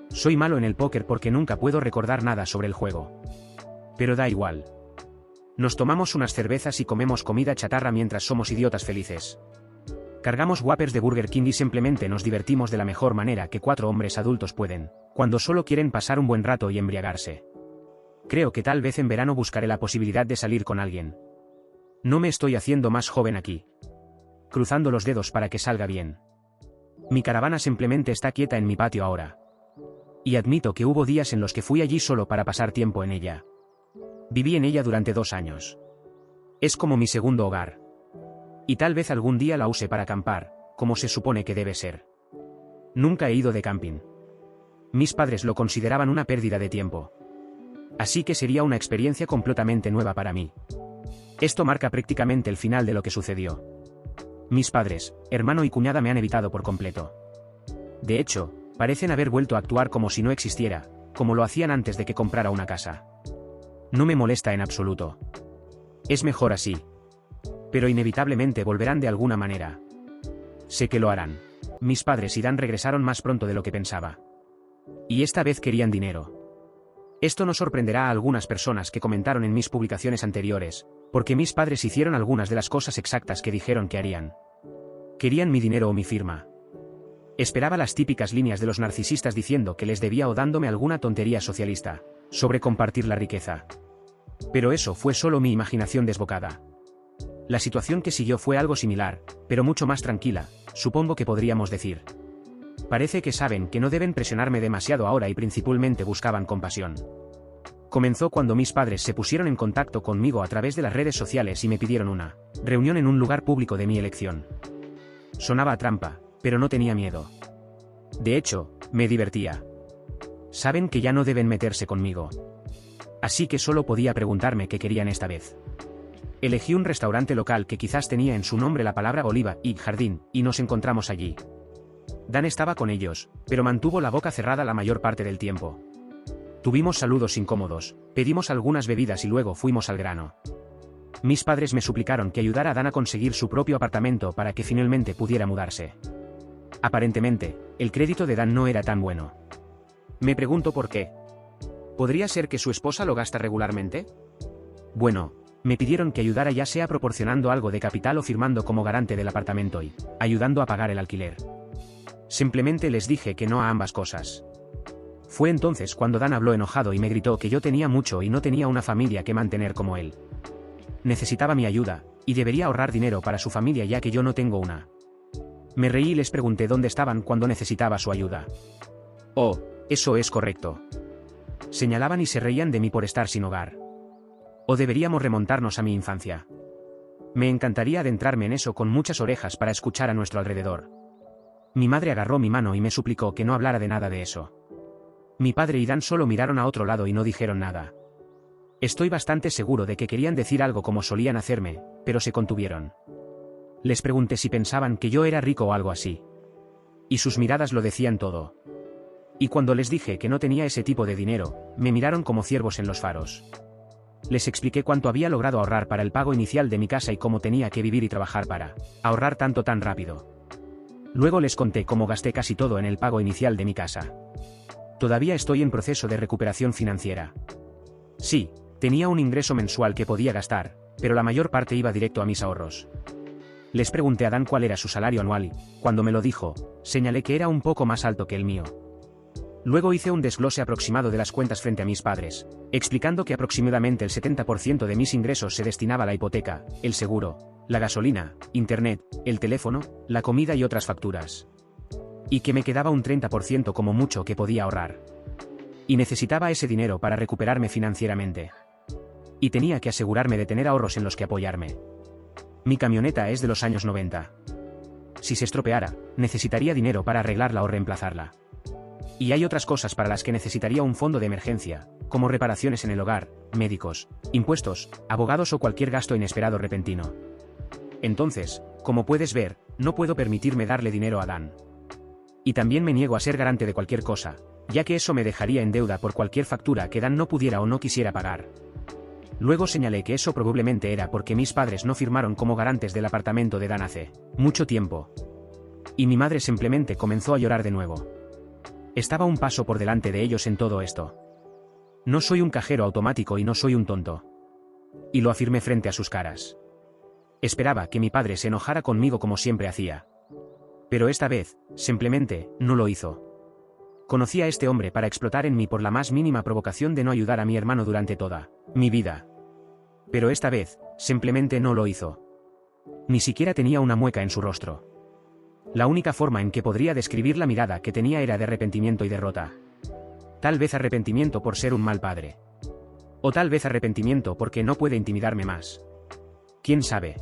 Soy malo en el póker porque nunca puedo recordar nada sobre el juego. Pero da igual. Nos tomamos unas cervezas y comemos comida chatarra mientras somos idiotas felices. Cargamos Whoppers de Burger King y simplemente nos divertimos de la mejor manera que 4 hombres adultos pueden, cuando solo quieren pasar un buen rato y embriagarse. Creo que tal vez en verano buscaré la posibilidad de salir con alguien. No me estoy haciendo más joven aquí. Cruzando los dedos para que salga bien. Mi caravana simplemente está quieta en mi patio ahora. Y admito que hubo días en los que fui allí solo para pasar tiempo en ella. Viví en ella durante 2 años. Es como mi segundo hogar. Y tal vez algún día la use para acampar, como se supone que debe ser. Nunca he ido de camping. Mis padres lo consideraban una pérdida de tiempo. Así que sería una experiencia completamente nueva para mí. Esto marca prácticamente el final de lo que sucedió. Mis padres, hermano y cuñada me han evitado por completo. De hecho, parecen haber vuelto a actuar como si no existiera, como lo hacían antes de que comprara una casa. No me molesta en absoluto. Es mejor así. Pero inevitablemente volverán de alguna manera. Sé que lo harán. Mis padres y Dan regresaron más pronto de lo que pensaba. Y esta vez querían dinero. Esto no sorprenderá a algunas personas que comentaron en mis publicaciones anteriores, porque mis padres hicieron algunas de las cosas exactas que dijeron que harían. Querían mi dinero o mi firma. Esperaba las típicas líneas de los narcisistas diciendo que les debía o dándome alguna tontería socialista, sobre compartir la riqueza. Pero eso fue solo mi imaginación desbocada. La situación que siguió fue algo similar, pero mucho más tranquila, supongo que podríamos decir. Parece que saben que no deben presionarme demasiado ahora y principalmente buscaban compasión. Comenzó cuando mis padres se pusieron en contacto conmigo a través de las redes sociales y me pidieron una reunión en un lugar público de mi elección. Sonaba a trampa, pero no tenía miedo. De hecho, me divertía. Saben que ya no deben meterse conmigo. Así que solo podía preguntarme qué querían esta vez. Elegí un restaurante local que quizás tenía en su nombre la palabra oliva y jardín, y nos encontramos allí. Dan estaba con ellos, pero mantuvo la boca cerrada la mayor parte del tiempo. Tuvimos saludos incómodos, pedimos algunas bebidas y luego fuimos al grano. Mis padres me suplicaron que ayudara a Dan a conseguir su propio apartamento para que finalmente pudiera mudarse. Aparentemente, el crédito de Dan no era tan bueno. Me pregunto por qué. ¿Podría ser que su esposa lo gasta regularmente? Bueno, me pidieron que ayudara ya sea proporcionando algo de capital o firmando como garante del apartamento y ayudando a pagar el alquiler. Simplemente les dije que no a ambas cosas. Fue entonces cuando Dan habló enojado y me gritó que yo tenía mucho y no tenía una familia que mantener como él. Necesitaba mi ayuda, y debería ahorrar dinero para su familia ya que yo no tengo una. Me reí y les pregunté dónde estaban cuando necesitaba su ayuda. Oh, eso es correcto. Señalaban y se reían de mí por estar sin hogar. ¿O deberíamos remontarnos a mi infancia? Me encantaría adentrarme en eso con muchas orejas para escuchar a nuestro alrededor. Mi madre agarró mi mano y me suplicó que no hablara de nada de eso. Mi padre y Dan solo miraron a otro lado y no dijeron nada. Estoy bastante seguro de que querían decir algo como solían hacerme, pero se contuvieron. Les pregunté si pensaban que yo era rico o algo así. Y sus miradas lo decían todo. Y cuando les dije que no tenía ese tipo de dinero, me miraron como ciervos en los faros. Les expliqué cuánto había logrado ahorrar para el pago inicial de mi casa y cómo tenía que vivir y trabajar para ahorrar tanto tan rápido. Luego les conté cómo gasté casi todo en el pago inicial de mi casa. Todavía estoy en proceso de recuperación financiera. Sí, tenía un ingreso mensual que podía gastar, pero la mayor parte iba directo a mis ahorros. Les pregunté a Dan cuál era su salario anual y, cuando me lo dijo, señalé que era un poco más alto que el mío. Luego hice un desglose aproximado de las cuentas frente a mis padres, explicando que aproximadamente el 70% de mis ingresos se destinaba a la hipoteca, el seguro, la gasolina, internet, el teléfono, la comida y otras facturas. Y que me quedaba un 30% como mucho que podía ahorrar. Y necesitaba ese dinero para recuperarme financieramente. Y tenía que asegurarme de tener ahorros en los que apoyarme. Mi camioneta es de los años 90. Si se estropeara, necesitaría dinero para arreglarla o reemplazarla. Y hay otras cosas para las que necesitaría un fondo de emergencia, como reparaciones en el hogar, médicos, impuestos, abogados o cualquier gasto inesperado repentino. Entonces, como puedes ver, no puedo permitirme darle dinero a Dan. Y también me niego a ser garante de cualquier cosa, ya que eso me dejaría en deuda por cualquier factura que Dan no pudiera o no quisiera pagar. Luego señalé que eso probablemente era porque mis padres no firmaron como garantes del apartamento de Dan hace mucho tiempo. Y mi madre simplemente comenzó a llorar de nuevo. Estaba un paso por delante de ellos en todo esto. No soy un cajero automático y no soy un tonto. Y lo afirmé frente a sus caras. Esperaba que mi padre se enojara conmigo como siempre hacía. Pero esta vez, simplemente, no lo hizo. Conocí a este hombre para explotar en mí por la más mínima provocación de no ayudar a mi hermano durante toda mi vida. Pero esta vez, simplemente no lo hizo. Ni siquiera tenía una mueca en su rostro. La única forma en que podría describir la mirada que tenía era de arrepentimiento y derrota. Tal vez arrepentimiento por ser un mal padre. O tal vez arrepentimiento porque no puede intimidarme más. ¿Quién sabe?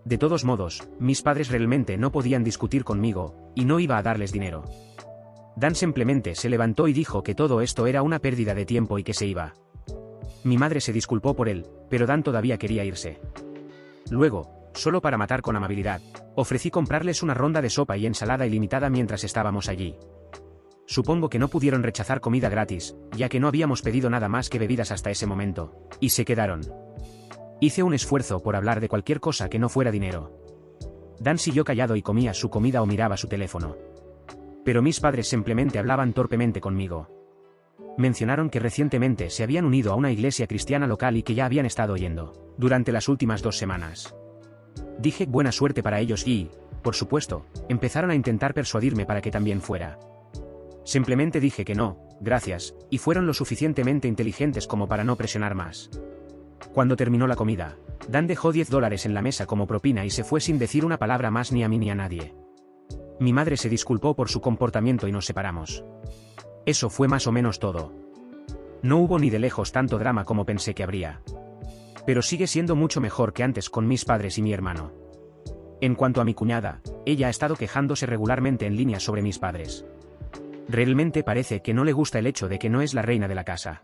De todos modos, mis padres realmente no podían discutir conmigo, y no iba a darles dinero. Dan simplemente se levantó y dijo que todo esto era una pérdida de tiempo y que se iba. Mi madre se disculpó por él, pero Dan todavía quería irse. Luego, solo para matar con amabilidad, ofrecí comprarles una ronda de sopa y ensalada ilimitada mientras estábamos allí. Supongo que no pudieron rechazar comida gratis, ya que no habíamos pedido nada más que bebidas hasta ese momento, y se quedaron. Hice un esfuerzo por hablar de cualquier cosa que no fuera dinero. Dan siguió callado y comía su comida o miraba su teléfono. Pero mis padres simplemente hablaban torpemente conmigo. Mencionaron que recientemente se habían unido a una iglesia cristiana local y que ya habían estado yendo durante las últimas 2 semanas. Dije buena suerte para ellos y, por supuesto, empezaron a intentar persuadirme para que también fuera. Simplemente dije que no, gracias, y fueron lo suficientemente inteligentes como para no presionar más. Cuando terminó la comida, Dan dejó $10 en la mesa como propina y se fue sin decir una palabra más ni a mí ni a nadie. Mi madre se disculpó por su comportamiento y nos separamos. Eso fue más o menos todo. No hubo ni de lejos tanto drama como pensé que habría. Pero sigue siendo mucho mejor que antes con mis padres y mi hermano. En cuanto a mi cuñada, ella ha estado quejándose regularmente en línea sobre mis padres. Realmente parece que no le gusta el hecho de que no es la reina de la casa.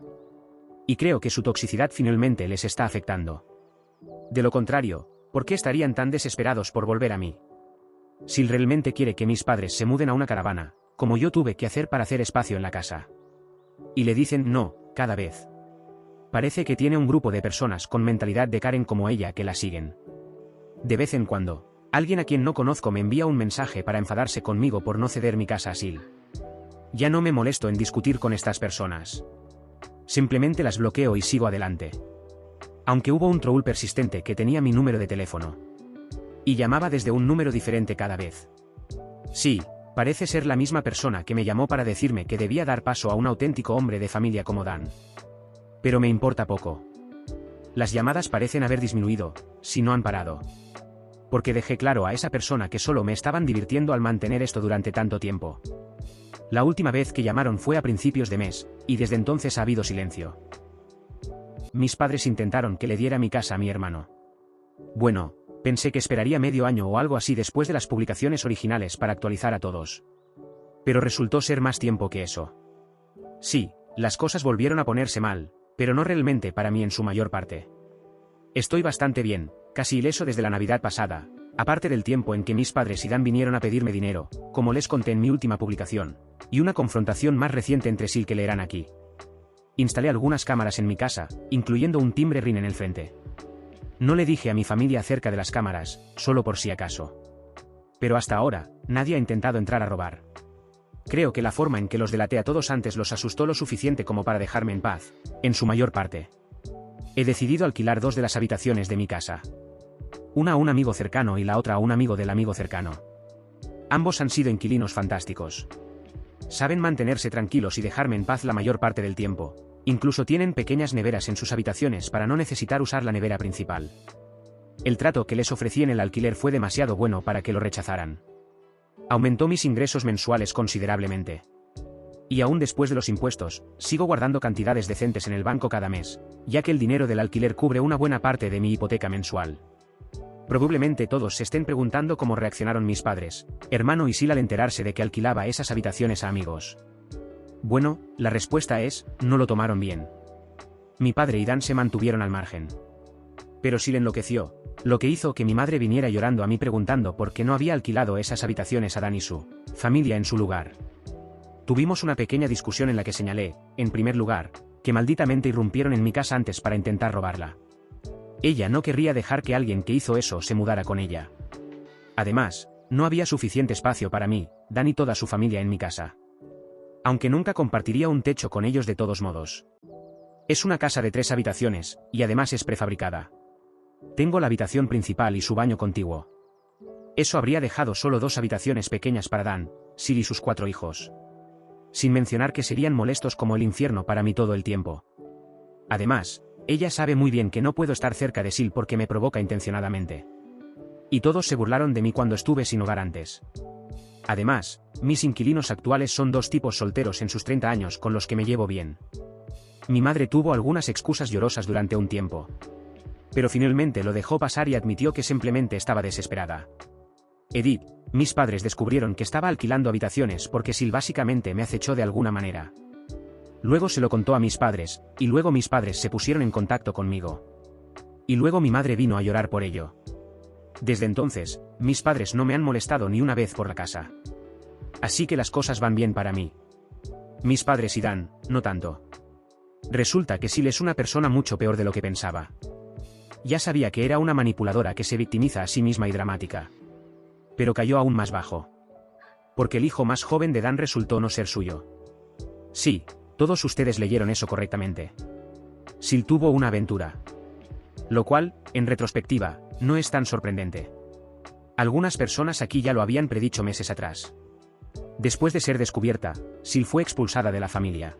Y creo que su toxicidad finalmente les está afectando. De lo contrario, ¿por qué estarían tan desesperados por volver a mí? Sil realmente quiere que mis padres se muden a una caravana, como yo tuve que hacer para hacer espacio en la casa. Y le dicen no, cada vez. Parece que tiene un grupo de personas con mentalidad de Karen como ella que la siguen. De vez en cuando, alguien a quien no conozco me envía un mensaje para enfadarse conmigo por no ceder mi casa a Sil. Ya no me molesto en discutir con estas personas. Simplemente las bloqueo y sigo adelante. Aunque hubo un troll persistente que tenía mi número de teléfono. Y llamaba desde un número diferente cada vez. Sí, parece ser la misma persona que me llamó para decirme que debía dar paso a un auténtico hombre de familia como Dan. Pero me importa poco. Las llamadas parecen haber disminuido, si no han parado. Porque dejé claro a esa persona que solo me estaban divirtiendo al mantener esto durante tanto tiempo. La última vez que llamaron fue a principios de mes, y desde entonces ha habido silencio. Mis padres intentaron que le diera mi casa a mi hermano. Bueno, pensé que esperaría medio año o algo así después de las publicaciones originales para actualizar a todos. Pero resultó ser más tiempo que eso. Sí, las cosas volvieron a ponerse mal, pero no realmente para mí en su mayor parte. Estoy bastante bien, casi ileso desde la Navidad pasada, aparte del tiempo en que mis padres y Dan vinieron a pedirme dinero, como les conté en mi última publicación, y una confrontación más reciente entre sí que leerán aquí. Instalé algunas cámaras en mi casa, incluyendo un timbre Ring en el frente. No le dije a mi familia acerca de las cámaras, solo por si acaso. Pero hasta ahora, nadie ha intentado entrar a robar. Creo que la forma en que los delaté a todos antes los asustó lo suficiente como para dejarme en paz, en su mayor parte. He decidido alquilar 2 de las habitaciones de mi casa. Una a un amigo cercano y la otra a un amigo del amigo cercano. Ambos han sido inquilinos fantásticos. Saben mantenerse tranquilos y dejarme en paz la mayor parte del tiempo. Incluso tienen pequeñas neveras en sus habitaciones para no necesitar usar la nevera principal. El trato que les ofrecí en el alquiler fue demasiado bueno para que lo rechazaran. Aumentó mis ingresos mensuales considerablemente. Y aún después de los impuestos, sigo guardando cantidades decentes en el banco cada mes, ya que el dinero del alquiler cubre una buena parte de mi hipoteca mensual. Probablemente todos se estén preguntando cómo reaccionaron mis padres, hermano y Sil al enterarse de que alquilaba esas habitaciones a amigos. Bueno, la respuesta es, no lo tomaron bien. Mi padre y Dan se mantuvieron al margen. Pero Sil enloqueció, lo que hizo que mi madre viniera llorando a mí preguntando por qué no había alquilado esas habitaciones a Dan y su familia en su lugar. Tuvimos una pequeña discusión en la que señalé, en primer lugar, que malditamente irrumpieron en mi casa antes para intentar robarla. Ella no querría dejar que alguien que hizo eso se mudara con ella. Además, no había suficiente espacio para mí, Dan y toda su familia en mi casa. Aunque nunca compartiría un techo con ellos de todos modos. Es una casa de 3 habitaciones, y además es prefabricada. Tengo la habitación principal y su baño contiguo. Eso habría dejado solo 2 habitaciones pequeñas para Dan, Sil y sus 4 hijos. Sin mencionar que serían molestos como el infierno para mí todo el tiempo. Además, ella sabe muy bien que no puedo estar cerca de Sil porque me provoca intencionadamente. Y todos se burlaron de mí cuando estuve sin hogar antes. Además, mis inquilinos actuales son 2 tipos solteros en sus 30 años con los que me llevo bien. Mi madre tuvo algunas excusas llorosas durante un tiempo. Pero finalmente lo dejó pasar y admitió que simplemente estaba desesperada. Edith, mis padres descubrieron que estaba alquilando habitaciones porque Sil básicamente me acechó de alguna manera. Luego se lo contó a mis padres, y luego mis padres se pusieron en contacto conmigo. Y luego mi madre vino a llorar por ello. Desde entonces, mis padres no me han molestado ni una vez por la casa. Así que las cosas van bien para mí. Mis padres y Dan, no tanto. Resulta que Sil es una persona mucho peor de lo que pensaba. Ya sabía que era una manipuladora que se victimiza a sí misma y dramática. Pero cayó aún más bajo. Porque el hijo más joven de Dan resultó no ser suyo. Sí, todos ustedes leyeron eso correctamente. Sil tuvo una aventura. Lo cual, en retrospectiva, no es tan sorprendente. Algunas personas aquí ya lo habían predicho meses atrás. Después de ser descubierta, Sil fue expulsada de la familia.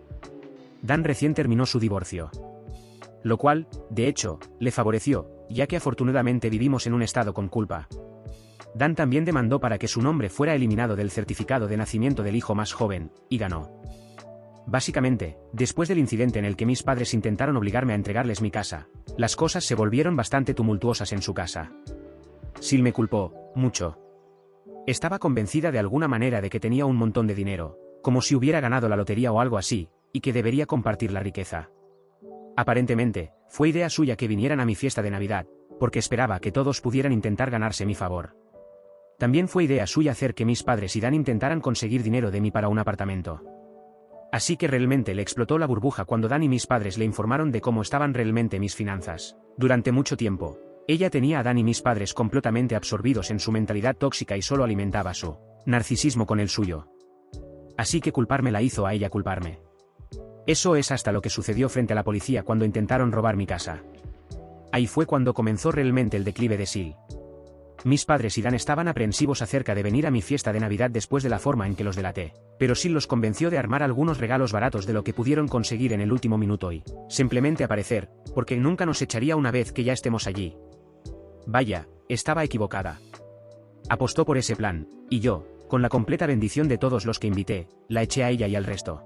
Dan recién terminó su divorcio. Lo cual, de hecho, le favoreció, ya que afortunadamente vivimos en un estado con culpa. Dan también demandó para que su nombre fuera eliminado del certificado de nacimiento del hijo más joven, y ganó. Básicamente, después del incidente en el que mis padres intentaron obligarme a entregarles mi casa, las cosas se volvieron bastante tumultuosas en su casa. Sil me culpó, mucho. Estaba convencida de alguna manera de que tenía un montón de dinero, como si hubiera ganado la lotería o algo así, y que debería compartir la riqueza. Aparentemente, fue idea suya que vinieran a mi fiesta de Navidad, porque esperaba que todos pudieran intentar ganarse mi favor. También fue idea suya hacer que mis padres y Dan intentaran conseguir dinero de mí para un apartamento. Así que realmente le explotó la burbuja cuando Dan y mis padres le informaron de cómo estaban realmente mis finanzas. Durante mucho tiempo, ella tenía a Dan y mis padres completamente absorbidos en su mentalidad tóxica y solo alimentaba su narcisismo con el suyo. Así que culparme la hizo a ella culparme. Eso es hasta lo que sucedió frente a la policía cuando intentaron robar mi casa. Ahí fue cuando comenzó realmente el declive de Sil. Mis padres y Dan estaban aprensivos acerca de venir a mi fiesta de Navidad después de la forma en que los delaté, pero Sil los convenció de armar algunos regalos baratos de lo que pudieron conseguir en el último minuto y simplemente aparecer, porque nunca nos echaría una vez que ya estemos allí. Vaya, estaba equivocada. Apostó por ese plan, y yo, con la completa bendición de todos los que invité, la eché a ella y al resto.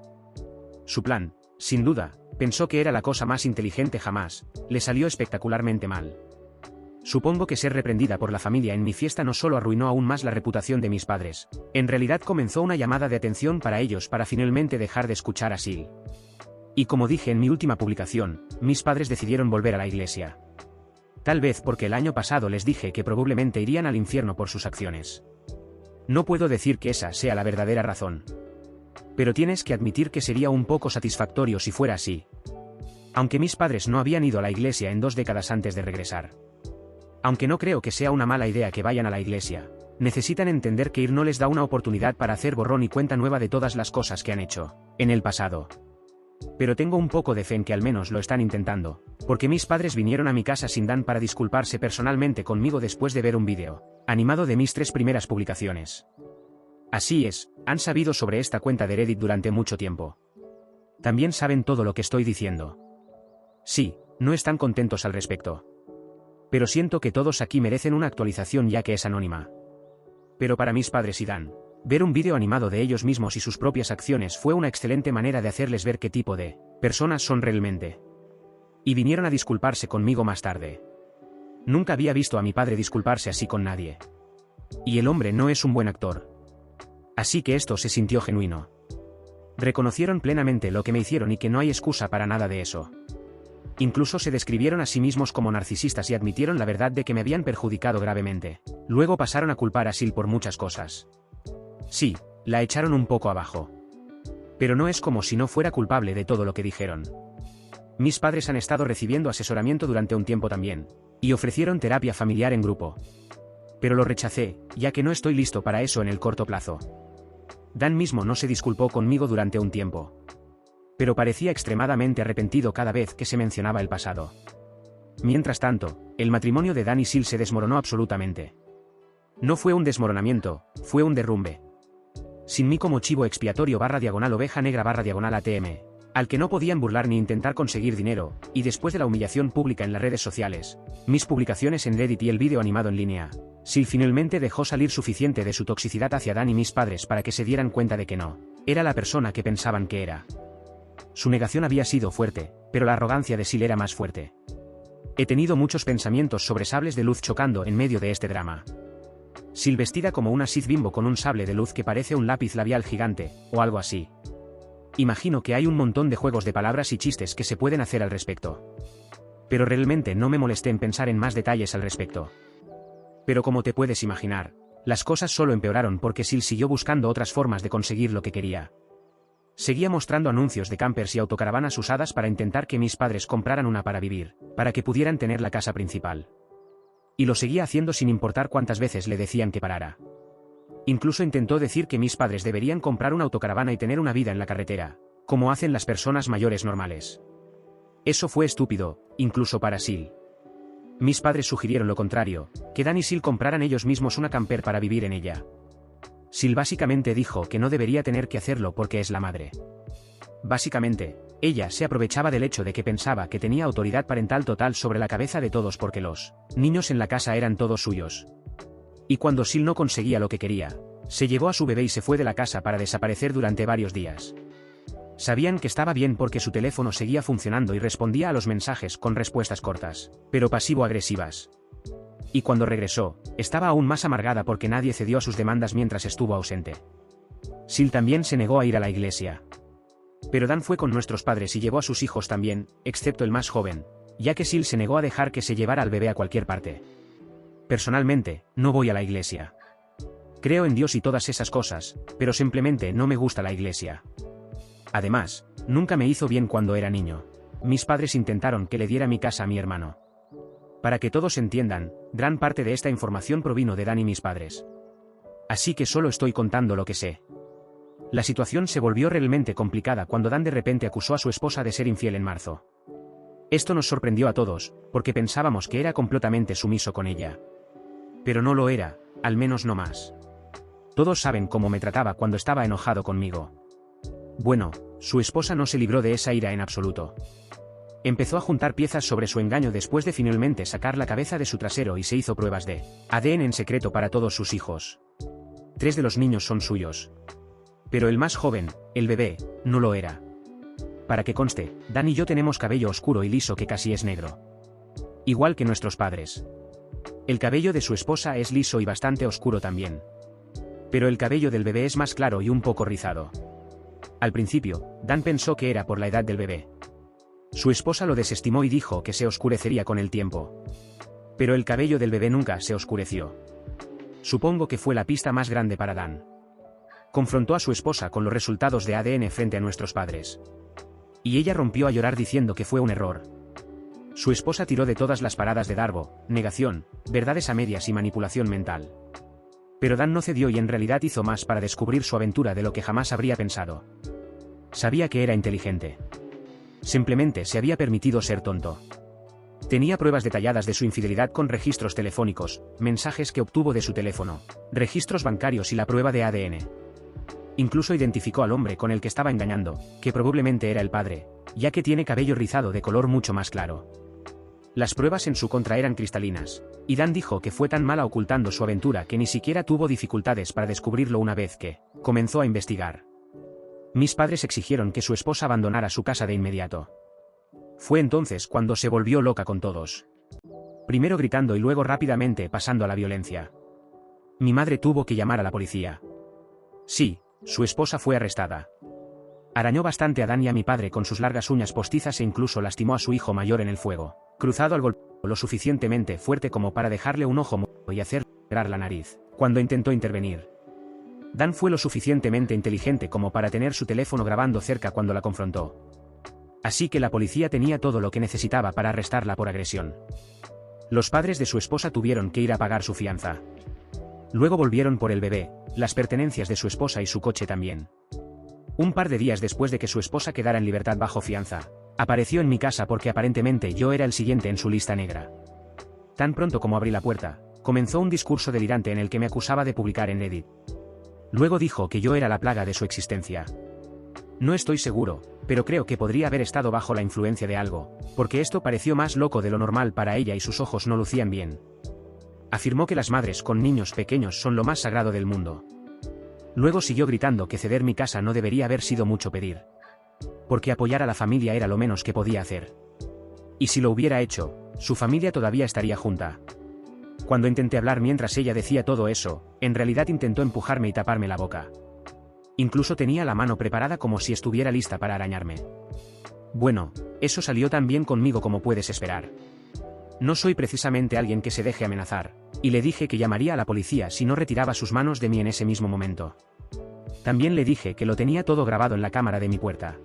Su plan, sin duda, pensó que era la cosa más inteligente jamás, le salió espectacularmente mal. Supongo que ser reprendida por la familia en mi fiesta no solo arruinó aún más la reputación de mis padres, en realidad comenzó una llamada de atención para ellos para finalmente dejar de escuchar a Sil. Y como dije en mi última publicación, mis padres decidieron volver a la iglesia. Tal vez porque el año pasado les dije que probablemente irían al infierno por sus acciones. No puedo decir que esa sea la verdadera razón. Pero tienes que admitir que sería un poco satisfactorio si fuera así. Aunque mis padres no habían ido a la iglesia en 2 décadas antes de regresar. Aunque no creo que sea una mala idea que vayan a la iglesia, necesitan entender que ir no les da una oportunidad para hacer borrón y cuenta nueva de todas las cosas que han hecho en el pasado. Pero tengo un poco de fe en que al menos lo están intentando, porque mis padres vinieron a mi casa sin Dan para disculparse personalmente conmigo después de ver un vídeo animado de mis 3 primeras publicaciones. Así es, han sabido sobre esta cuenta de Reddit durante mucho tiempo. También saben todo lo que estoy diciendo. Sí, no están contentos al respecto. Pero siento que todos aquí merecen una actualización ya que es anónima. Pero para mis padres y Dan, ver un vídeo animado de ellos mismos y sus propias acciones fue una excelente manera de hacerles ver qué tipo de personas son realmente. Y vinieron a disculparse conmigo más tarde. Nunca había visto a mi padre disculparse así con nadie. Y el hombre no es un buen actor. Así que esto se sintió genuino. Reconocieron plenamente lo que me hicieron y que no hay excusa para nada de eso. Incluso se describieron a sí mismos como narcisistas y admitieron la verdad de que me habían perjudicado gravemente. Luego pasaron a culpar a Sil por muchas cosas. Sí, la echaron un poco abajo. Pero no es como si no fuera culpable de todo lo que dijeron. Mis padres han estado recibiendo asesoramiento durante un tiempo también, y ofrecieron terapia familiar en grupo. Pero lo rechacé, ya que no estoy listo para eso en el corto plazo. Dan mismo no se disculpó conmigo durante un tiempo. Pero parecía extremadamente arrepentido cada vez que se mencionaba el pasado. Mientras tanto, el matrimonio de Dan y Sil se desmoronó absolutamente. No fue un desmoronamiento, fue un derrumbe. Sin mí como chivo expiatorio /oveja negra /ATM, al que no podían burlar ni intentar conseguir dinero, y después de la humillación pública en las redes sociales, mis publicaciones en Reddit y el vídeo animado en línea, Sil finalmente dejó salir suficiente de su toxicidad hacia Dan y mis padres para que se dieran cuenta de que no era la persona que pensaban que era. Su negación había sido fuerte, pero la arrogancia de Sil era más fuerte. He tenido muchos pensamientos sobre sables de luz chocando en medio de este drama. Sil vestida como una Sith bimbo con un sable de luz que parece un lápiz labial gigante, o algo así. Imagino que hay un montón de juegos de palabras y chistes que se pueden hacer al respecto. Pero realmente no me molesté en pensar en más detalles al respecto. Pero como te puedes imaginar, las cosas solo empeoraron porque Sil siguió buscando otras formas de conseguir lo que quería. Seguía mostrando anuncios de campers y autocaravanas usadas para intentar que mis padres compraran una para vivir, para que pudieran tener la casa principal. Y lo seguía haciendo sin importar cuántas veces le decían que parara. Incluso intentó decir que mis padres deberían comprar una autocaravana y tener una vida en la carretera, como hacen las personas mayores normales. Eso fue estúpido, incluso para Sil. Mis padres sugirieron lo contrario, que Dan y Sil compraran ellos mismos una camper para vivir en ella. Sil básicamente dijo que no debería tener que hacerlo porque es la madre. Básicamente, ella se aprovechaba del hecho de que pensaba que tenía autoridad parental total sobre la cabeza de todos porque los niños en la casa eran todos suyos. Y cuando Sil no conseguía lo que quería, se llevó a su bebé y se fue de la casa para desaparecer durante varios días. Sabían que estaba bien porque su teléfono seguía funcionando y respondía a los mensajes con respuestas cortas, pero pasivo-agresivas. Y cuando regresó, estaba aún más amargada porque nadie cedió a sus demandas mientras estuvo ausente. Sil también se negó a ir a la iglesia. Pero Dan fue con nuestros padres y llevó a sus hijos también, excepto el más joven, ya que Sil se negó a dejar que se llevara al bebé a cualquier parte. Personalmente, no voy a la iglesia. Creo en Dios y todas esas cosas, pero simplemente no me gusta la iglesia. Además, nunca me hizo bien cuando era niño. Mis padres intentaron que le diera mi casa a mi hermano. Para que todos entiendan, gran parte de esta información provino de Dan y mis padres. Así que solo estoy contando lo que sé. La situación se volvió realmente complicada cuando Dan de repente acusó a su esposa de ser infiel en marzo. Esto nos sorprendió a todos, porque pensábamos que era completamente sumiso con ella. Pero no lo era, al menos no más. Todos saben cómo me trataba cuando estaba enojado conmigo. Bueno, su esposa no se libró de esa ira en absoluto. Empezó a juntar piezas sobre su engaño después de finalmente sacar la cabeza de su trasero y se hizo pruebas de ADN en secreto para todos sus hijos. 3 de los niños son suyos. Pero el más joven, el bebé, no lo era. Para que conste, Dan y yo tenemos cabello oscuro y liso que casi es negro. Igual que nuestros padres. El cabello de su esposa es liso y bastante oscuro también. Pero el cabello del bebé es más claro y un poco rizado. Al principio, Dan pensó que era por la edad del bebé. Su esposa lo desestimó y dijo que se oscurecería con el tiempo. Pero el cabello del bebé nunca se oscureció. Supongo que fue la pista más grande para Dan. Confrontó a su esposa con los resultados de ADN frente a nuestros padres. Y ella rompió a llorar diciendo que fue un error. Su esposa tiró de todas las paradas de Darbo, negación, verdades a medias y manipulación mental. Pero Dan no cedió y en realidad hizo más para descubrir su aventura de lo que jamás habría pensado. Sabía que era inteligente. Simplemente se había permitido ser tonto. Tenía pruebas detalladas de su infidelidad con registros telefónicos, mensajes que obtuvo de su teléfono, registros bancarios y la prueba de ADN. Incluso identificó al hombre con el que estaba engañando, que probablemente era el padre, ya que tiene cabello rizado de color mucho más claro. Las pruebas en su contra eran cristalinas, y Dan dijo que fue tan mala ocultando su aventura que ni siquiera tuvo dificultades para descubrirlo una vez que comenzó a investigar. Mis padres exigieron que su esposa abandonara su casa de inmediato. Fue entonces cuando se volvió loca con todos. Primero gritando y luego rápidamente pasando a la violencia. Mi madre tuvo que llamar a la policía. Sí, su esposa fue arrestada. Arañó bastante a Dan y a mi padre con sus largas uñas postizas e incluso lastimó a su hijo mayor en el fuego, cruzado al golpe lo suficientemente fuerte como para dejarle un ojo muerto y hacerle sangrar la nariz, cuando intentó intervenir. Dan fue lo suficientemente inteligente como para tener su teléfono grabando cerca cuando la confrontó. Así que la policía tenía todo lo que necesitaba para arrestarla por agresión. Los padres de su esposa tuvieron que ir a pagar su fianza. Luego volvieron por el bebé, las pertenencias de su esposa y su coche también. Un par de días después de que su esposa quedara en libertad bajo fianza, apareció en mi casa porque aparentemente yo era el siguiente en su lista negra. Tan pronto como abrí la puerta, comenzó un discurso delirante en el que me acusaba de publicar en Reddit. Luego dijo que yo era la plaga de su existencia. No estoy seguro, pero creo que podría haber estado bajo la influencia de algo, porque esto pareció más loco de lo normal para ella y sus ojos no lucían bien. Afirmó que las madres con niños pequeños son lo más sagrado del mundo. Luego siguió gritando que ceder mi casa no debería haber sido mucho pedir. Porque apoyar a la familia era lo menos que podía hacer. Y si lo hubiera hecho, su familia todavía estaría junta. Cuando intenté hablar mientras ella decía todo eso, en realidad intentó empujarme y taparme la boca. Incluso tenía la mano preparada como si estuviera lista para arañarme. Bueno, eso salió tan bien conmigo como puedes esperar. No soy precisamente alguien que se deje amenazar, y le dije que llamaría a la policía si no retiraba sus manos de mí en ese mismo momento. También le dije que lo tenía todo grabado en la cámara de mi puerta.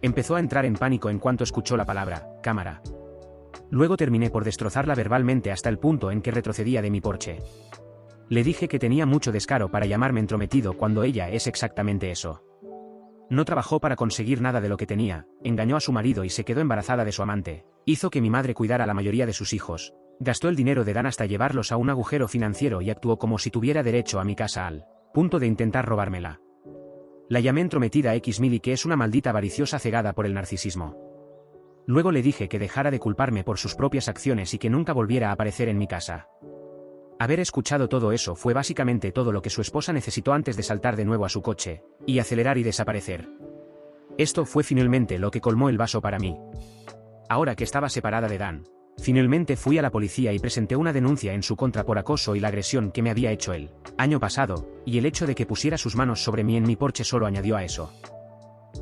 Empezó a entrar en pánico en cuanto escuchó la palabra cámara. Luego terminé por destrozarla verbalmente hasta el punto en que retrocedía de mi porche. Le dije que tenía mucho descaro para llamarme entrometido cuando ella es exactamente eso. No trabajó para conseguir nada de lo que tenía, engañó a su marido y se quedó embarazada de su amante, hizo que mi madre cuidara a la mayoría de sus hijos, gastó el dinero de Dan hasta llevarlos a un agujero financiero y actuó como si tuviera derecho a mi casa al punto de intentar robármela. La llamé entrometida X1000 y que es una maldita avariciosa cegada por el narcisismo. Luego le dije que dejara de culparme por sus propias acciones y que nunca volviera a aparecer en mi casa. Haber escuchado todo eso fue básicamente todo lo que su esposa necesitó antes de saltar de nuevo a su coche, y acelerar y desaparecer. Esto fue finalmente lo que colmó el vaso para mí. Ahora que estaba separada de Dan, finalmente fui a la policía y presenté una denuncia en su contra por acoso y la agresión que me había hecho el año pasado, y el hecho de que pusiera sus manos sobre mí en mi porche solo añadió a eso.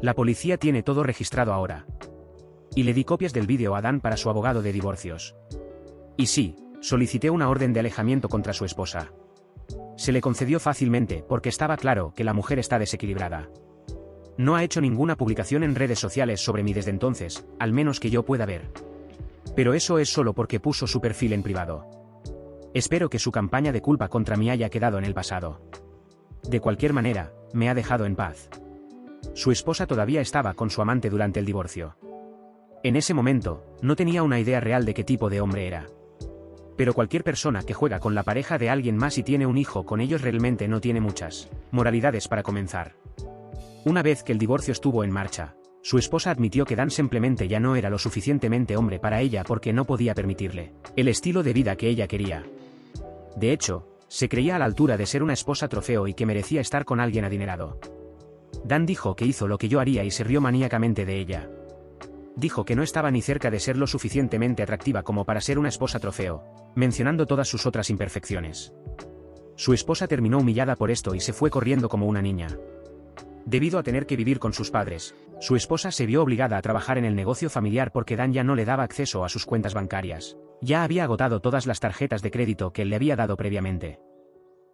La policía tiene todo registrado ahora. Y le di copias del vídeo a Dan para su abogado de divorcios. Y sí, solicité una orden de alejamiento contra su esposa. Se le concedió fácilmente porque estaba claro que la mujer está desequilibrada. No ha hecho ninguna publicación en redes sociales sobre mí desde entonces, al menos que yo pueda ver. Pero eso es solo porque puso su perfil en privado. Espero que su campaña de culpa contra mí haya quedado en el pasado. De cualquier manera, me ha dejado en paz. Su esposa todavía estaba con su amante durante el divorcio. En ese momento, no tenía una idea real de qué tipo de hombre era. Pero cualquier persona que juega con la pareja de alguien más y tiene un hijo con ellos realmente no tiene muchas moralidades para comenzar. Una vez que el divorcio estuvo en marcha, su esposa admitió que Dan simplemente ya no era lo suficientemente hombre para ella porque no podía permitirle el estilo de vida que ella quería. De hecho, se creía a la altura de ser una esposa trofeo y que merecía estar con alguien adinerado. Dan dijo que hizo lo que yo haría y se rió maníacamente de ella. Dijo que no estaba ni cerca de ser lo suficientemente atractiva como para ser una esposa trofeo, mencionando todas sus otras imperfecciones. Su esposa terminó humillada por esto y se fue corriendo como una niña. Debido a tener que vivir con sus padres, su esposa se vio obligada a trabajar en el negocio familiar porque Dan ya no le daba acceso a sus cuentas bancarias. Ya había agotado todas las tarjetas de crédito que él le había dado previamente.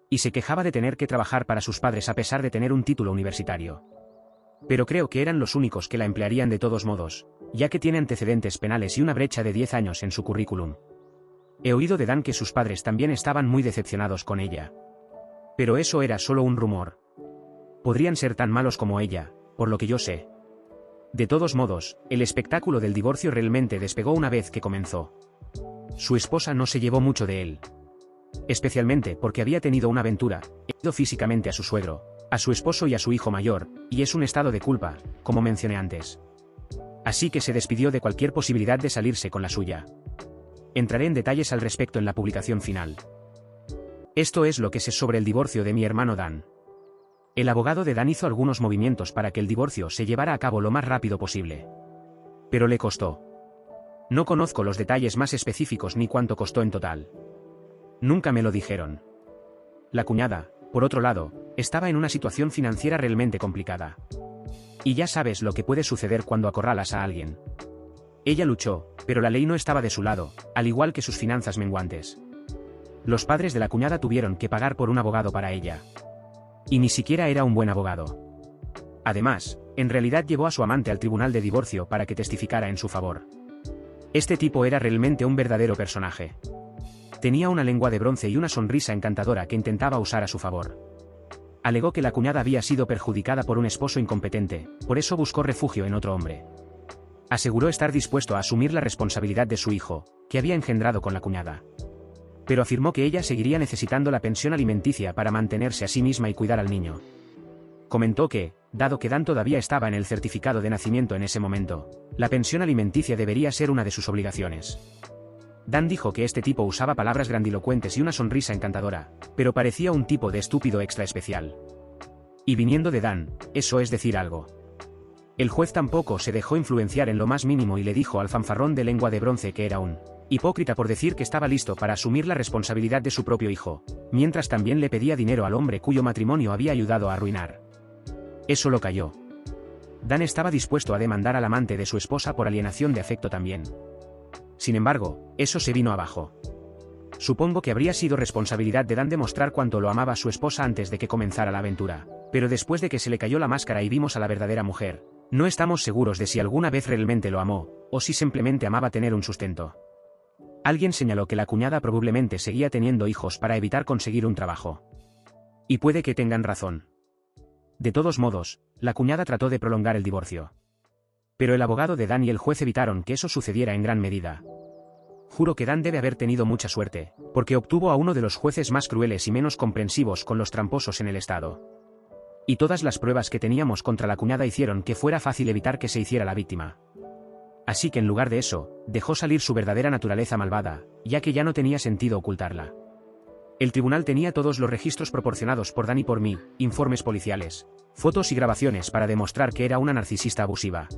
Y se quejaba de tener que trabajar para sus padres a pesar de tener un título universitario. Pero creo que eran los únicos que la emplearían de todos modos, ya que tiene antecedentes penales y una brecha de 10 años en su currículum. He oído de Dan que sus padres también estaban muy decepcionados con ella. Pero eso era solo un rumor. Podrían ser tan malos como ella, por lo que yo sé. De todos modos, el espectáculo del divorcio realmente despegó una vez que comenzó. Su esposa no se llevó mucho de él. Especialmente porque había tenido una aventura, herido físicamente a su suegro, a su esposo y a su hijo mayor, y es un estado de culpa, como mencioné antes. Así que se despidió de cualquier posibilidad de salirse con la suya. Entraré en detalles al respecto en la publicación final. Esto es lo que sé sobre el divorcio de mi hermano Dan. El abogado de Dan hizo algunos movimientos para que el divorcio se llevara a cabo lo más rápido posible. Pero le costó. No conozco los detalles más específicos ni cuánto costó en total. Nunca me lo dijeron. La cuñada, por otro lado, estaba en una situación financiera realmente complicada. Y ya sabes lo que puede suceder cuando acorralas a alguien. Ella luchó, pero la ley no estaba de su lado, al igual que sus finanzas menguantes. Los padres de la cuñada tuvieron que pagar por un abogado para ella. Y ni siquiera era un buen abogado. Además, en realidad llevó a su amante al tribunal de divorcio para que testificara en su favor. Este tipo era realmente un verdadero personaje. Tenía una lengua de bronce y una sonrisa encantadora que intentaba usar a su favor. Alegó que la cuñada había sido perjudicada por un esposo incompetente, por eso buscó refugio en otro hombre. Aseguró estar dispuesto a asumir la responsabilidad de su hijo, que había engendrado con la cuñada. Pero afirmó que ella seguiría necesitando la pensión alimenticia para mantenerse a sí misma y cuidar al niño. Comentó que, dado que Dan todavía estaba en el certificado de nacimiento en ese momento, la pensión alimenticia debería ser una de sus obligaciones. Dan dijo que este tipo usaba palabras grandilocuentes y una sonrisa encantadora, pero parecía un tipo de estúpido extra especial. Y viniendo de Dan, eso es decir algo. El juez tampoco se dejó influenciar en lo más mínimo y le dijo al fanfarrón de lengua de bronce que era un hipócrita por decir que estaba listo para asumir la responsabilidad de su propio hijo, mientras también le pedía dinero al hombre cuyo matrimonio había ayudado a arruinar. Eso lo calló. Dan estaba dispuesto a demandar al amante de su esposa por alienación de afecto también. Sin embargo, eso se vino abajo. Supongo que habría sido responsabilidad de Dan demostrar cuánto lo amaba a su esposa antes de que comenzara la aventura, pero después de que se le cayó la máscara y vimos a la verdadera mujer, no estamos seguros de si alguna vez realmente lo amó, o si simplemente amaba tener un sustento. Alguien señaló que la cuñada probablemente seguía teniendo hijos para evitar conseguir un trabajo. Y puede que tengan razón. De todos modos, la cuñada trató de prolongar el divorcio. Pero el abogado de Dan y el juez evitaron que eso sucediera en gran medida. Juro que Dan debe haber tenido mucha suerte, porque obtuvo a uno de los jueces más crueles y menos comprensivos con los tramposos en el estado. Y todas las pruebas que teníamos contra la cuñada hicieron que fuera fácil evitar que se hiciera la víctima. Así que en lugar de eso, dejó salir su verdadera naturaleza malvada, ya que ya no tenía sentido ocultarla. El tribunal tenía todos los registros proporcionados por Dan y por mí, informes policiales, fotos y grabaciones para demostrar que era una narcisista abusiva.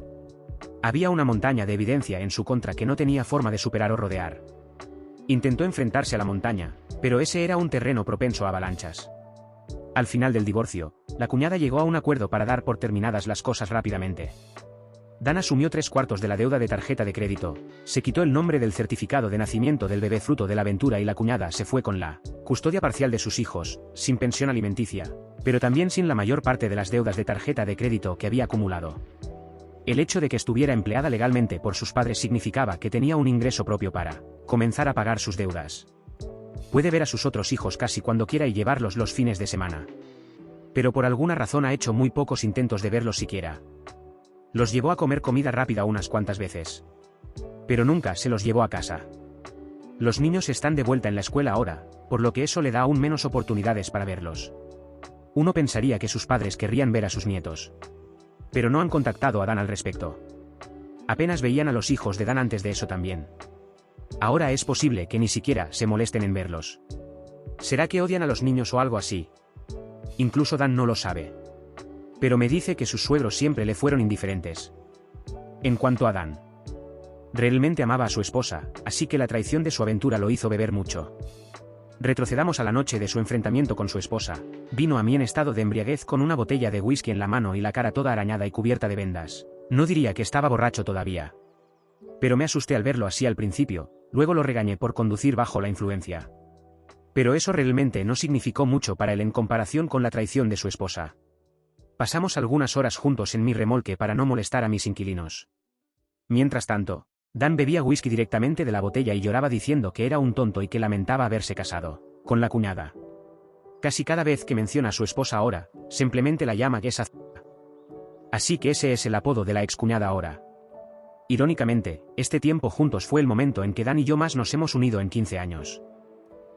Había una montaña de evidencia en su contra que no tenía forma de superar o rodear. Intentó enfrentarse a la montaña, pero ese era un terreno propenso a avalanchas. Al final del divorcio, la cuñada llegó a un acuerdo para dar por terminadas las cosas rápidamente. Dan asumió 3/4 de la deuda de tarjeta de crédito, se quitó el nombre del certificado de nacimiento del bebé fruto de la aventura y la cuñada se fue con la custodia parcial de sus hijos, sin pensión alimenticia, pero también sin la mayor parte de las deudas de tarjeta de crédito que había acumulado. El hecho de que estuviera empleada legalmente por sus padres significaba que tenía un ingreso propio para comenzar a pagar sus deudas. Puede ver a sus otros hijos casi cuando quiera y llevarlos los fines de semana. Pero por alguna razón ha hecho muy pocos intentos de verlos siquiera. Los llevó a comer comida rápida unas cuantas veces. Pero nunca se los llevó a casa. Los niños están de vuelta en la escuela ahora, por lo que eso le da aún menos oportunidades para verlos. Uno pensaría que sus padres querrían ver a sus nietos. Pero no han contactado a Dan al respecto. Apenas veían a los hijos de Dan antes de eso también. Ahora es posible que ni siquiera se molesten en verlos. ¿Será que odian a los niños o algo así? Incluso Dan no lo sabe. Pero me dice que sus suegros siempre le fueron indiferentes. En cuanto a Dan, realmente amaba a su esposa, así que la traición de su aventura lo hizo beber mucho. Retrocedamos a la noche de su enfrentamiento con su esposa. Vino a mí en estado de embriaguez con una botella de whisky en la mano y la cara toda arañada y cubierta de vendas. No diría que estaba borracho todavía. Pero me asusté al verlo así al principio, luego lo regañé por conducir bajo la influencia. Pero eso realmente no significó mucho para él en comparación con la traición de su esposa. Pasamos algunas horas juntos en mi remolque para no molestar a mis inquilinos. Mientras tanto, Dan bebía whisky directamente de la botella y lloraba diciendo que era un tonto y que lamentaba haberse casado con la cuñada. Casi cada vez que menciona a su esposa ahora, simplemente la llama esa. Así que ese es el apodo de la excuñada ahora. Irónicamente, este tiempo juntos fue el momento en que Dan y yo más nos hemos unido en 15 años.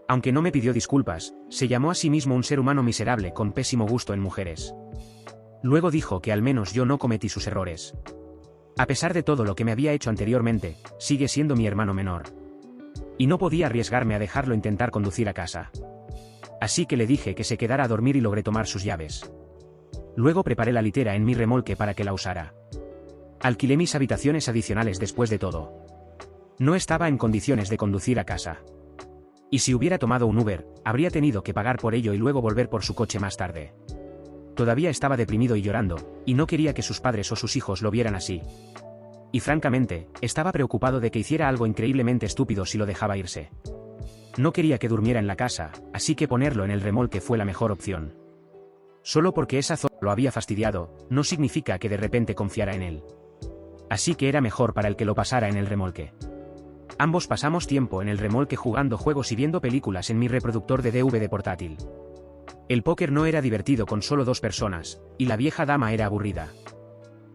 Aunque no me pidió disculpas, se llamó a sí mismo un ser humano miserable con pésimo gusto en mujeres. Luego dijo que al menos yo no cometí sus errores. A pesar de todo lo que me había hecho anteriormente, sigue siendo mi hermano menor. Y no podía arriesgarme a dejarlo intentar conducir a casa. Así que le dije que se quedara a dormir y logré tomar sus llaves. Luego preparé la litera en mi remolque para que la usara. Alquilé mis habitaciones adicionales después de todo. No estaba en condiciones de conducir a casa. Y si hubiera tomado un Uber, habría tenido que pagar por ello y luego volver por su coche más tarde. Todavía estaba deprimido y llorando, y no quería que sus padres o sus hijos lo vieran así. Y francamente, estaba preocupado de que hiciera algo increíblemente estúpido si lo dejaba irse. No quería que durmiera en la casa, así que ponerlo en el remolque fue la mejor opción. Solo porque esa zona lo había fastidiado, no significa que de repente confiara en él. Así que era mejor para el que lo pasara en el remolque. Ambos pasamos tiempo en el remolque jugando juegos y viendo películas en mi reproductor de DVD portátil. El póker no era divertido con solo 2 personas, y la vieja dama era aburrida.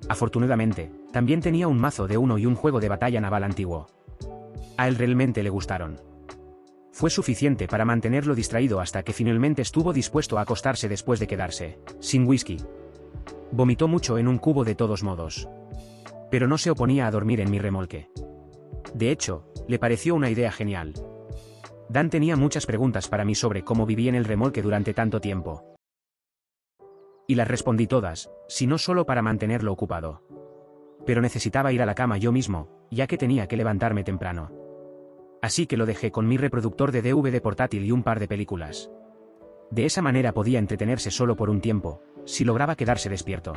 Afortunadamente, también tenía un mazo de uno y un juego de batalla naval antiguo. A él realmente le gustaron. Fue suficiente para mantenerlo distraído hasta que finalmente estuvo dispuesto a acostarse después de quedarse sin whisky. Vomitó mucho en un cubo de todos modos. Pero no se oponía a dormir en mi remolque. De hecho, le pareció una idea genial. Dan tenía muchas preguntas para mí sobre cómo viví en el remolque durante tanto tiempo. Y las respondí todas, si no solo para mantenerlo ocupado. pero necesitaba ir a la cama yo mismo, ya que tenía que levantarme temprano. Así que lo dejé con mi reproductor de DVD portátil y un par de películas. De esa manera podía entretenerse solo por un tiempo, si lograba quedarse despierto.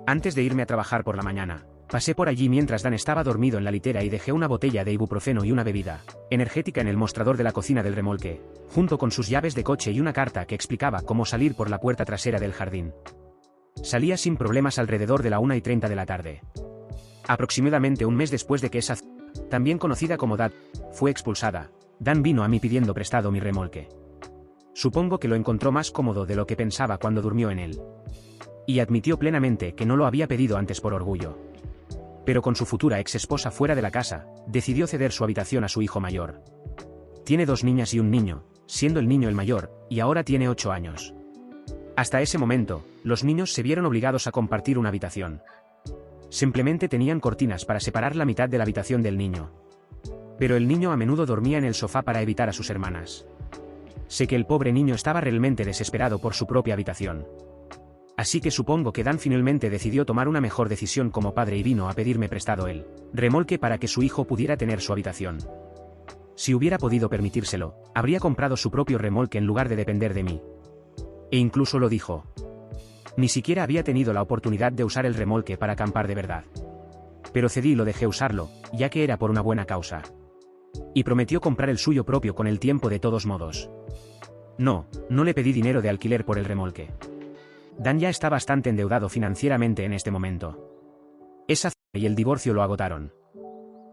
Antes de irme a trabajar por la mañana, pasé por allí mientras Dan estaba dormido en la litera y dejé una botella de ibuprofeno y una bebida energética en el mostrador de la cocina del remolque, junto con sus llaves de coche y una carta que explicaba cómo salir por la puerta trasera del jardín. Salía sin problemas alrededor de la 1:30 de la tarde. Aproximadamente un mes después de que esa también conocida como Dad, fue expulsada, Dan vino a mí pidiendo prestado mi remolque. Supongo que lo encontró más cómodo de lo que pensaba cuando durmió en él. Y admitió plenamente que no lo había pedido antes por orgullo. Pero con su futura ex esposa fuera de la casa, decidió ceder su habitación a su hijo mayor. Tiene 2 niñas y un niño, siendo el niño el mayor, y ahora tiene 8 años. Hasta ese momento, los niños se vieron obligados a compartir una habitación. Simplemente tenían cortinas para separar la mitad de la habitación del niño. Pero el niño a menudo dormía en el sofá para evitar a sus hermanas. Sé que el pobre niño estaba realmente desesperado por su propia habitación. Así que supongo que Dan finalmente decidió tomar una mejor decisión como padre y vino a pedirme prestado el remolque para que su hijo pudiera tener su habitación. Si hubiera podido permitírselo, habría comprado su propio remolque en lugar de depender de mí. E incluso lo dijo. Ni siquiera había tenido la oportunidad de usar el remolque para acampar de verdad. Pero cedí y lo dejé usarlo, ya que era por una buena causa. Y prometió comprar el suyo propio con el tiempo de todos modos. No le pedí dinero de alquiler por el remolque. Dan ya está bastante endeudado financieramente en este momento. Esa y el divorcio lo agotaron.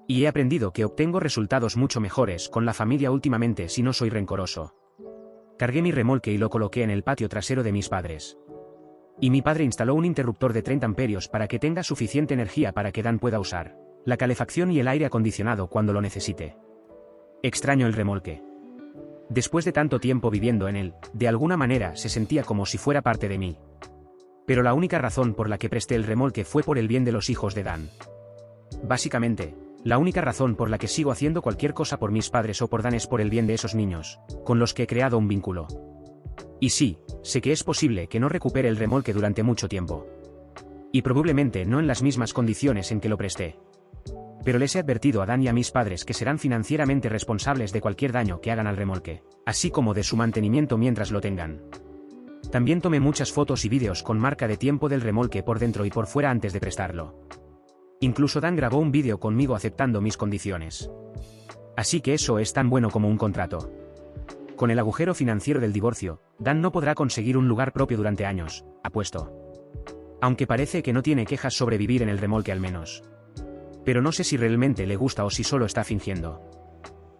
Y he aprendido que obtengo resultados mucho mejores con la familia últimamente si no soy rencoroso. Cargué mi remolque y lo coloqué en el patio trasero de mis padres. Y mi padre instaló un interruptor de 30 amperios para que tenga suficiente energía para que Dan pueda usar la calefacción y el aire acondicionado cuando lo necesite. Extraño el remolque. Después de tanto tiempo viviendo en él, de alguna manera se sentía como si fuera parte de mí. Pero la única razón por la que presté el remolque fue por el bien de los hijos de Dan. Básicamente, la única razón por la que sigo haciendo cualquier cosa por mis padres o por Dan es por el bien de esos niños, con los que he creado un vínculo. Y sí, sé que es posible que no recupere el remolque durante mucho tiempo. Y probablemente no en las mismas condiciones en que lo presté. Pero les he advertido a Dan y a mis padres que serán financieramente responsables de cualquier daño que hagan al remolque, así como de su mantenimiento mientras lo tengan. También tomé muchas fotos y vídeos con marca de tiempo del remolque por dentro y por fuera antes de prestarlo. Incluso Dan grabó un vídeo conmigo aceptando mis condiciones. Así que eso es tan bueno como un contrato. Con el agujero financiero del divorcio, Dan no podrá conseguir un lugar propio durante años, apuesto. Aunque parece que no tiene quejas sobre vivir en el remolque al menos. Pero no sé si realmente le gusta o si solo está fingiendo.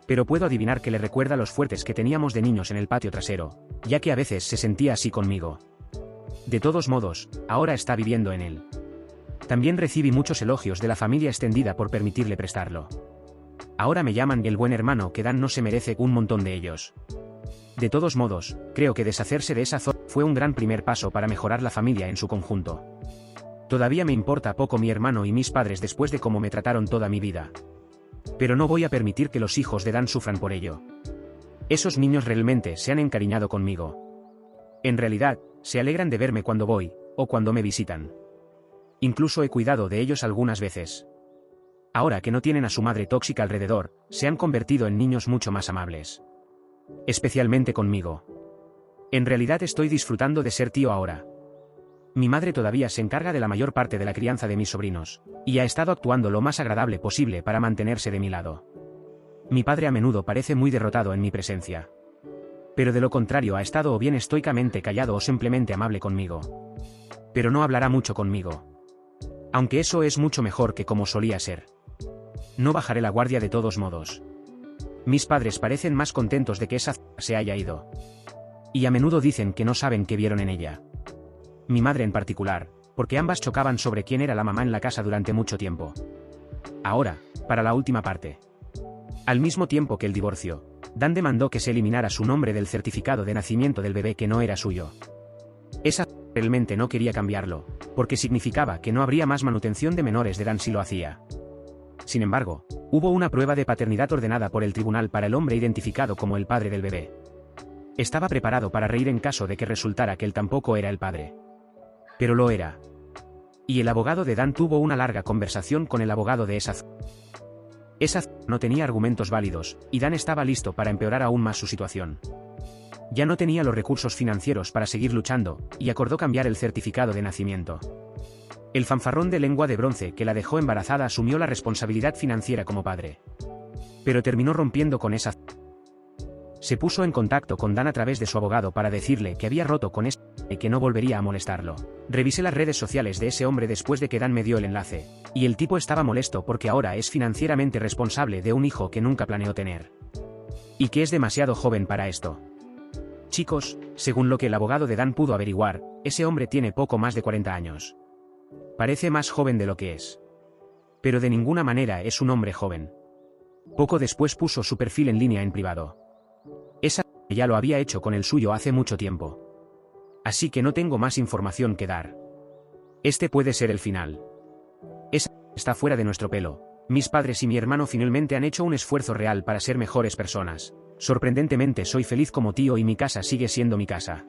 Pero puedo adivinar que le recuerda los fuertes que teníamos de niños en el patio trasero, ya que a veces se sentía así conmigo. De todos modos, ahora está viviendo en él. También recibí muchos elogios de la familia extendida por permitirle prestarlo. Ahora me llaman el buen hermano que Dan no se merece un montón de ellos. De todos modos, creo que deshacerse de esa zona fue un gran primer paso para mejorar la familia en su conjunto. Todavía me importa poco mi hermano y mis padres después de cómo me trataron toda mi vida. Pero no voy a permitir que los hijos de Dan sufran por ello. Esos niños realmente se han encariñado conmigo. En realidad, se alegran de verme cuando voy, o cuando me visitan. Incluso he cuidado de ellos algunas veces. Ahora que no tienen a su madre tóxica alrededor, se han convertido en niños mucho más amables. Especialmente conmigo. En realidad estoy disfrutando de ser tío ahora. Mi madre todavía se encarga de la mayor parte de la crianza de mis sobrinos, y ha estado actuando lo más agradable posible para mantenerse de mi lado. Mi padre a menudo parece muy derrotado en mi presencia. Pero de lo contrario ha estado o bien estoicamente callado o simplemente amable conmigo. Pero no hablará mucho conmigo. Aunque eso es mucho mejor que como solía ser. No bajaré la guardia de todos modos. Mis padres parecen más contentos de que esa se haya ido. Y a menudo dicen que no saben qué vieron en ella. Mi madre en particular, porque ambas chocaban sobre quién era la mamá en la casa durante mucho tiempo. Ahora, para la última parte. Al mismo tiempo que el divorcio, Dan demandó que se eliminara su nombre del certificado de nacimiento del bebé que no era suyo. Esa realmente no quería cambiarlo, porque significaba que no habría más manutención de menores de Dan si lo hacía. Sin embargo, hubo una prueba de paternidad ordenada por el tribunal para el hombre identificado como el padre del bebé. Estaba preparado para reír en caso de que resultara que él tampoco era el padre. Pero lo era. Y el abogado de Dan tuvo una larga conversación con el abogado de esa zona. Esa zona no tenía argumentos válidos, y Dan estaba listo para empeorar aún más su situación. Ya no tenía los recursos financieros para seguir luchando, y acordó cambiar el certificado de nacimiento. El fanfarrón de lengua de bronce que la dejó embarazada asumió la responsabilidad financiera como padre. Pero terminó rompiendo con esa. Se puso en contacto con Dan a través de su abogado para decirle que había roto con ese y que no volvería a molestarlo. Revisé las redes sociales de ese hombre después de que Dan me dio el enlace, y el tipo estaba molesto porque ahora es financieramente responsable de un hijo que nunca planeó tener. Y que es demasiado joven para esto. Chicos, según lo que el abogado de Dan pudo averiguar, ese hombre tiene poco más de 40 años. Parece más joven de lo que es. Pero de ninguna manera es un hombre joven. Poco después puso su perfil en línea en privado. Esa ya lo había hecho con el suyo hace mucho tiempo. Así que no tengo más información que dar. Este puede ser el final. Esa está fuera de nuestro pelo. Mis padres y mi hermano finalmente han hecho un esfuerzo real para ser mejores personas. Sorprendentemente soy feliz como tío y mi casa sigue siendo mi casa.